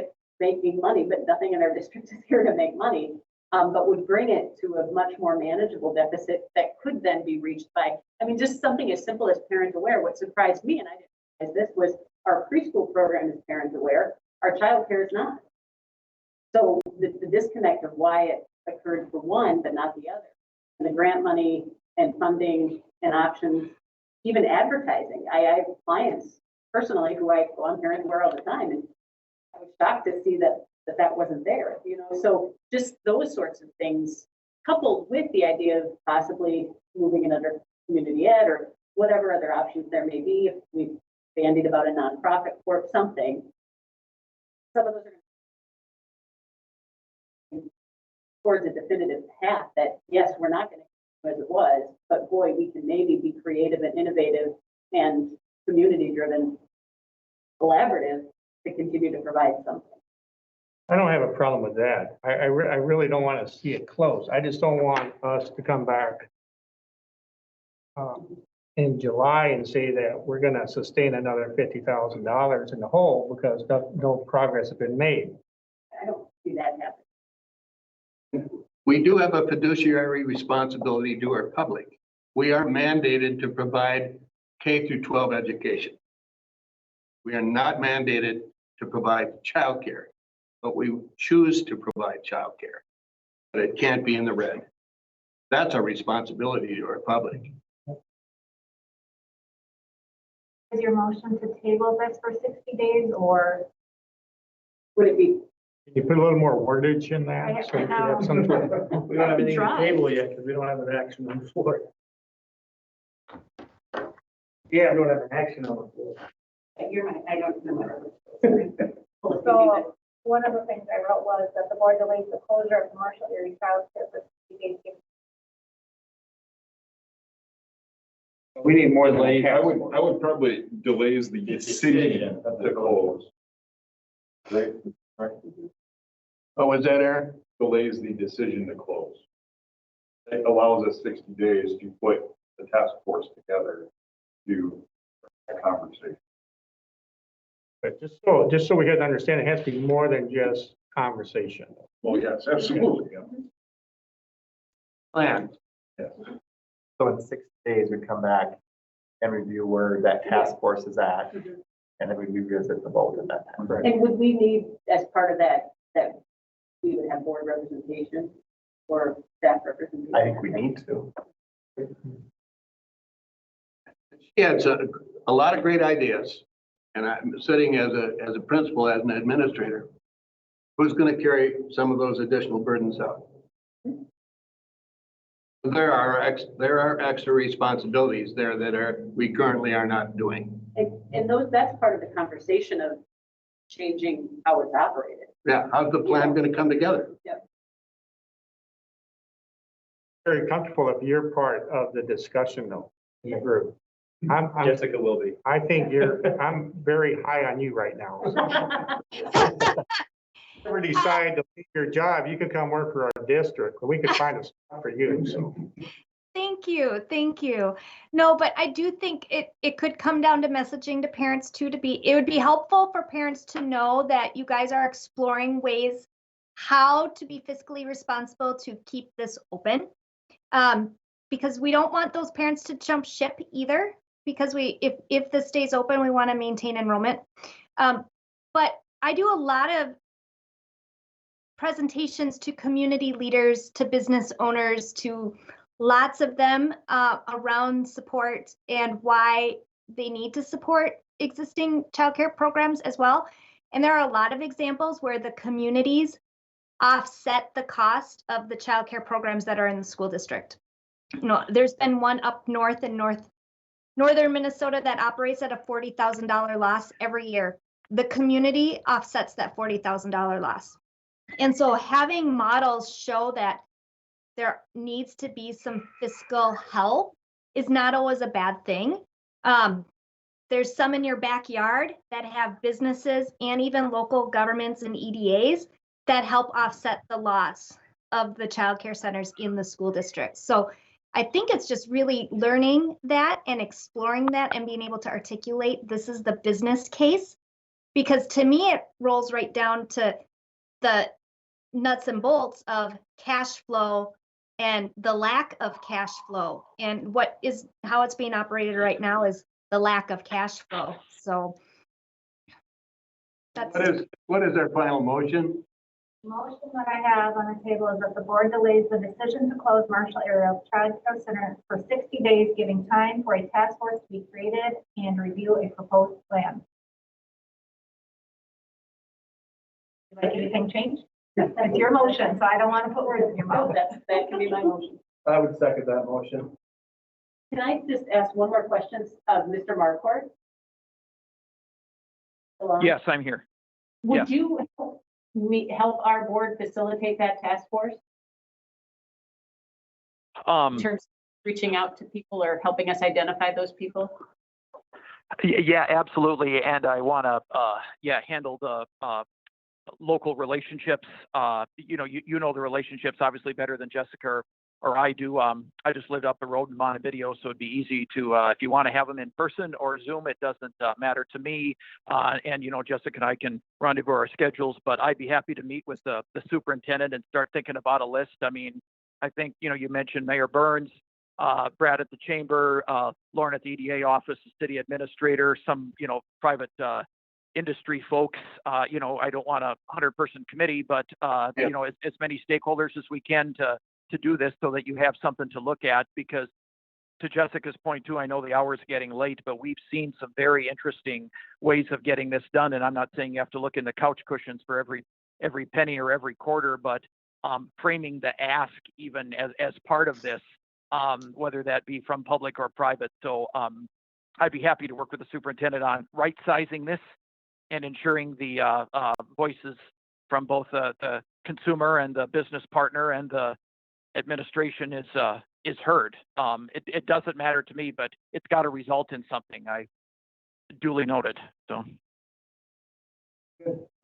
me money, but nothing in our district is here to make money. but would bring it to a much more manageable deficit that could then be reached by, I mean, just something as simple as Parent Aware. What surprised me, and I didn't realize this, was our preschool program is Parent Aware, our childcare is not. So the disconnect of why it occurred for one, but not the other. And the grant money and funding and options, even advertising. I have clients personally who I go on Parent Aware all the time, and I was shocked to see that wasn't there, you know. So just those sorts of things, coupled with the idea of possibly moving another community ed or whatever other options there may be, if we bandied about a nonprofit or something, some of those are towards a definitive path that, yes, we're not going to do as it was, but boy, we can maybe be creative and innovative and community-driven, collaborative to continue to provide something. I don't have a problem with that. I really don't want to see it close. I just don't want us to come back in July and say that we're going to sustain another $50,000 in the hole because no progress has been made. I don't see that happening. We do have a fiduciary responsibility to our public. We are mandated to provide K through 12 education. We are not mandated to provide childcare, but we choose to provide childcare. But it can't be in the red. That's our responsibility to our public. Is your motion to table this for 60 days or? Would it be? Can you put a little more wordage in that? So we have some. We don't have anything on the Try. table yet because we don't have an action on the floor. Yeah, we don't have an action on the floor. I don't remember. So one of the things I wrote was that the board delays the closure of Marshall Erie Child Care for 60 days. We need more than I would probably delays the decision to close. Right? Oh, was that Aaron? Delays the decision to close. It allows us 60 days to put the task force together to a conversation. But just so we get to understand, it has to be more than just conversation. Well, yes, absolutely. Plan. Yes. So in 60 days, we come back and review where that task force is at, and then we revisit the vote at that time. And would we need, as part of that we would have board representation or staff representation? I think we need to. Yeah, it's a lot of great ideas. And I'm sitting as a principal, as an administrator. Who's going to carry some of those additional burdens out? There are extra responsibilities there that we currently are not doing. And that's part of the conversation of changing how it's operated. Yeah, how's the plan going to come together? Yep. Very comfortable if you're part of the discussion though, in the group. Jessica will be. I think I'm very high on you right now. Ever decide to leave your job, you could come work for our district, but we could find a spot for you, so. Thank you, thank you. No, but I do think it could come down to messaging to parents too, it would be helpful for parents to know that you guys are exploring ways how to be fiscally responsible to keep this open. Because we don't want those parents to jump ship either, because if this stays open, we want to maintain enrollment. But I do a lot of presentations to community leaders, to business owners, to lots of them around support and why they need to support existing childcare programs as well. And there are a lot of examples where the communities offset the cost of the childcare programs that are in the school district. You know, there's been one up north in northern Minnesota that operates at a $40,000 loss every year. The community offsets that $40,000 loss. And so having models show that there needs to be some fiscal help is not always a bad thing. There's some in your backyard that have businesses and even local governments and EDAs that help offset the loss of the childcare centers in the school district. So I think it's just really learning that and exploring that and being able to articulate this is the business case, because to me, it rolls right down to nuts and bolts of cash flow and the lack of cash flow. And how it's being operated right now is the lack of cash flow. So that's. What is our final motion? Motion that I have on the table is that the board delays the decision to close Marshall Area Child Care Center for 60 days, giving time for a task force to be created and review a proposed plan. Would you like anything changed? It's your motion, so I don't want to put words in your mouth. That can be my motion. I would second that motion. Can I just ask one more question of Mr. Marquardt? Hello? Yes, I'm here. Would you help our board facilitate that task force in terms of reaching out to people or helping us identify those people? Yeah, absolutely. And I want to, handle the local relationships. You know the relationships obviously better than Jessica or I do. I just lived up the road in Montevideo, so it'd be easy to, if you want to have them in person or Zoom, it doesn't matter to me. And Jessica and I can rendezvous our schedules, but I'd be happy to meet with the superintendent and start thinking about a list. I mean, I think, you mentioned Mayor Burns, Brad at the chamber, Lauren at the EDA office, the city administrator, some, private industry folks. I don't want a 100-person committee, but as many stakeholders as we can to do this so that you have something to look at. Because to Jessica's point too, I know the hour's getting late, but we've seen some very interesting ways of getting this done. And I'm not saying you have to look in the couch cushions for every penny or every quarter, but framing the ask even as part of this, whether that be from public or private. So I'd be happy to work with the superintendent on right sizing this and ensuring the voices from both the consumer and the business partner and the administration is heard. It doesn't matter to me, but it's got to result in something. I duly noted. So,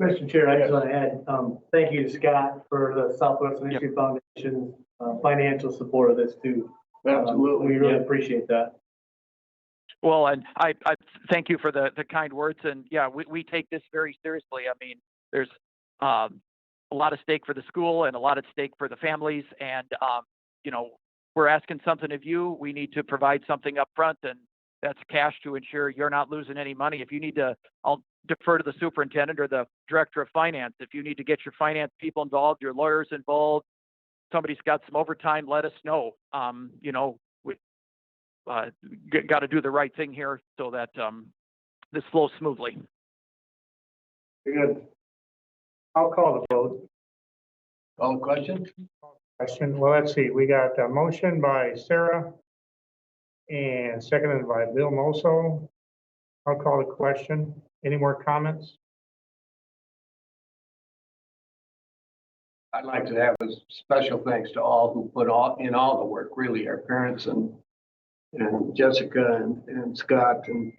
Mr. Chair, I just want to add, thank you to Scott for the Southwest Initiative Foundation's financial support of this too. Absolutely. We really appreciate that. Well, and I thank you for the kind words. And yeah, we take this very seriously. I mean, there's a lot of stake for the school and a lot at stake for the families. And, we're asking something of you. We need to provide something up front, and that's cash to ensure you're not losing any money. If you need to, I'll defer to the superintendent or the director of finance. If you need to get your finance people involved, your lawyers involved, somebody's got some overtime, let us know. We got to do the right thing here so that this flows smoothly. Good. I'll call the vote. Call the question? Well, let's see. We got a motion by Sarah and seconded by Bill Moso. I'll call the question. Any more comments? I'd like to have a special thanks to all who put in all the work, really, our parents and Jessica and Scott and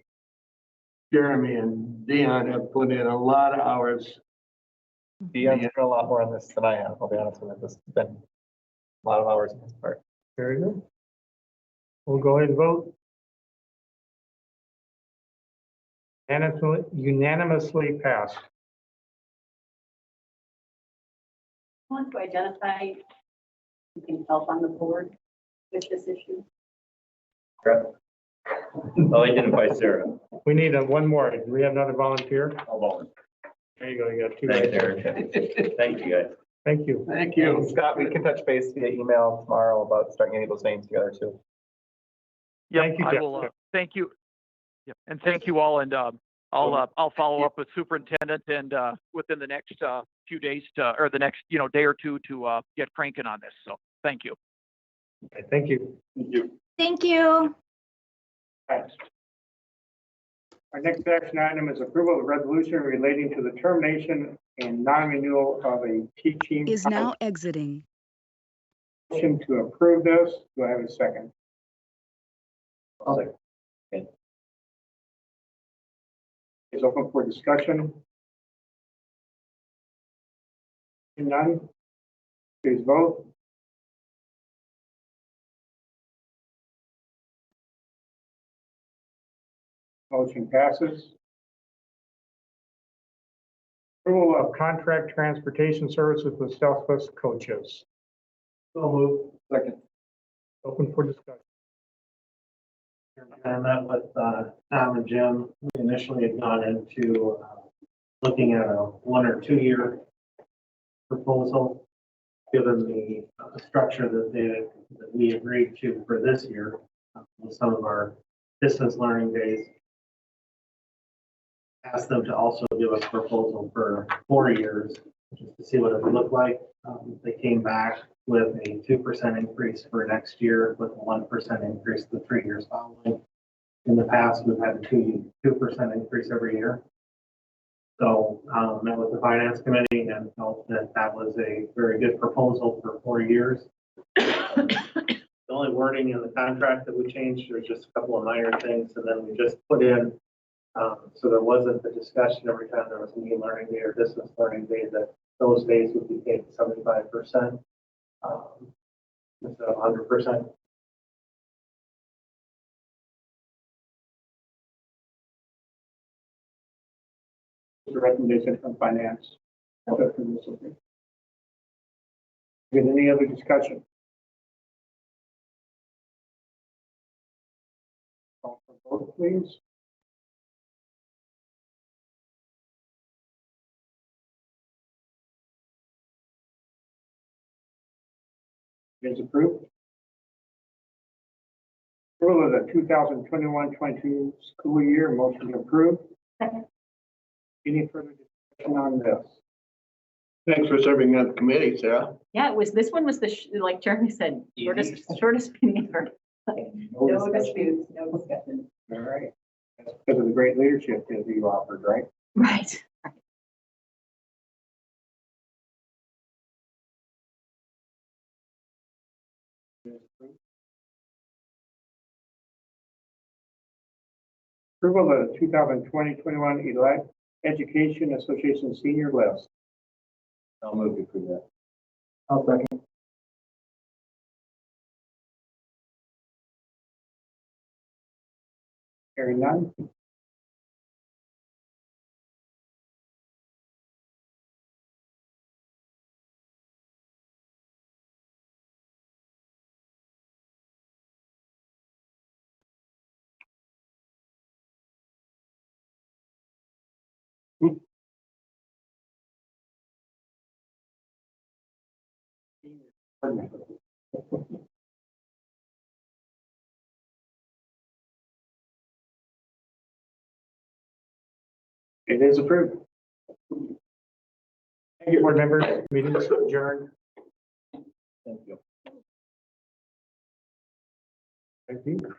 Jeremy and Dion have put in a lot of hours. Dion's done a lot more on this than I have, I'll be honest with you. This has been a lot of hours on this part. Very good. We'll go ahead and vote. Unanimously passed. I want to identify who can help on the board with this issue. I'll identify Sarah. We need one more. Do we have another volunteer? I'll volunteer. There you go. You got two. Thanks, right there. Eric. Thank you, guys. Thank you. Thank you. Scott, we can touch base via email tomorrow about starting getting those names together too. Yeah, Thank you, I will. Thank you. Yep, and thank you all. And I'll follow up with superintendent and within the next few days or the next day or two to get cranking on this. So thank you. Okay, thank you. Thank you. Thank you. Thanks. Our next action item is approval of resolution relating to the termination and non-renewal of a teaching. Is now exiting. Motion to approve this. Do I have a second? Okay. Is open for discussion. None. Please vote. Motion passes. Approval of contract transportation services with Southwest coaches. So move. Second. Open for discussion. I met with Tom and Jim. We initially had gone into looking at a 1 or 2 year proposal, given the structure that we agreed to for this year with some of our distance learning days. Asked them to also give us a proposal for 4 years, just to see what it would look like. They came back with a 2% increase for next year, with a 1% increase the 3 years following. In the past, we've had a 2% increase every year. So met with the finance committee and felt that that was a very good proposal for 4 years. The only wording in the contract that we changed was just a couple of minor things, and then we just put in, so there wasn't the discussion every time there was a new learning day or distance learning day, that those days would be paid 75% instead of 100%. The recommendation from finance. Get any other discussion? Call for vote, please. Is approved. Approval of the 2021-22 school year, motion approved. Second. Any further discussion on this? Thanks for serving on the committee, Sarah. Yeah, this one was like Jeremy said, shortest meeting ever. No disputes, no discussion. All right. That's because of the great leadership that you offered, right? Right. Approval of the 2020-21 Elite Education Association Senior List. I'll move to approve that. I'll second. Hearing none. It is approved. Thank you, board members. Meeting is adjourned. Thank you. Thank you.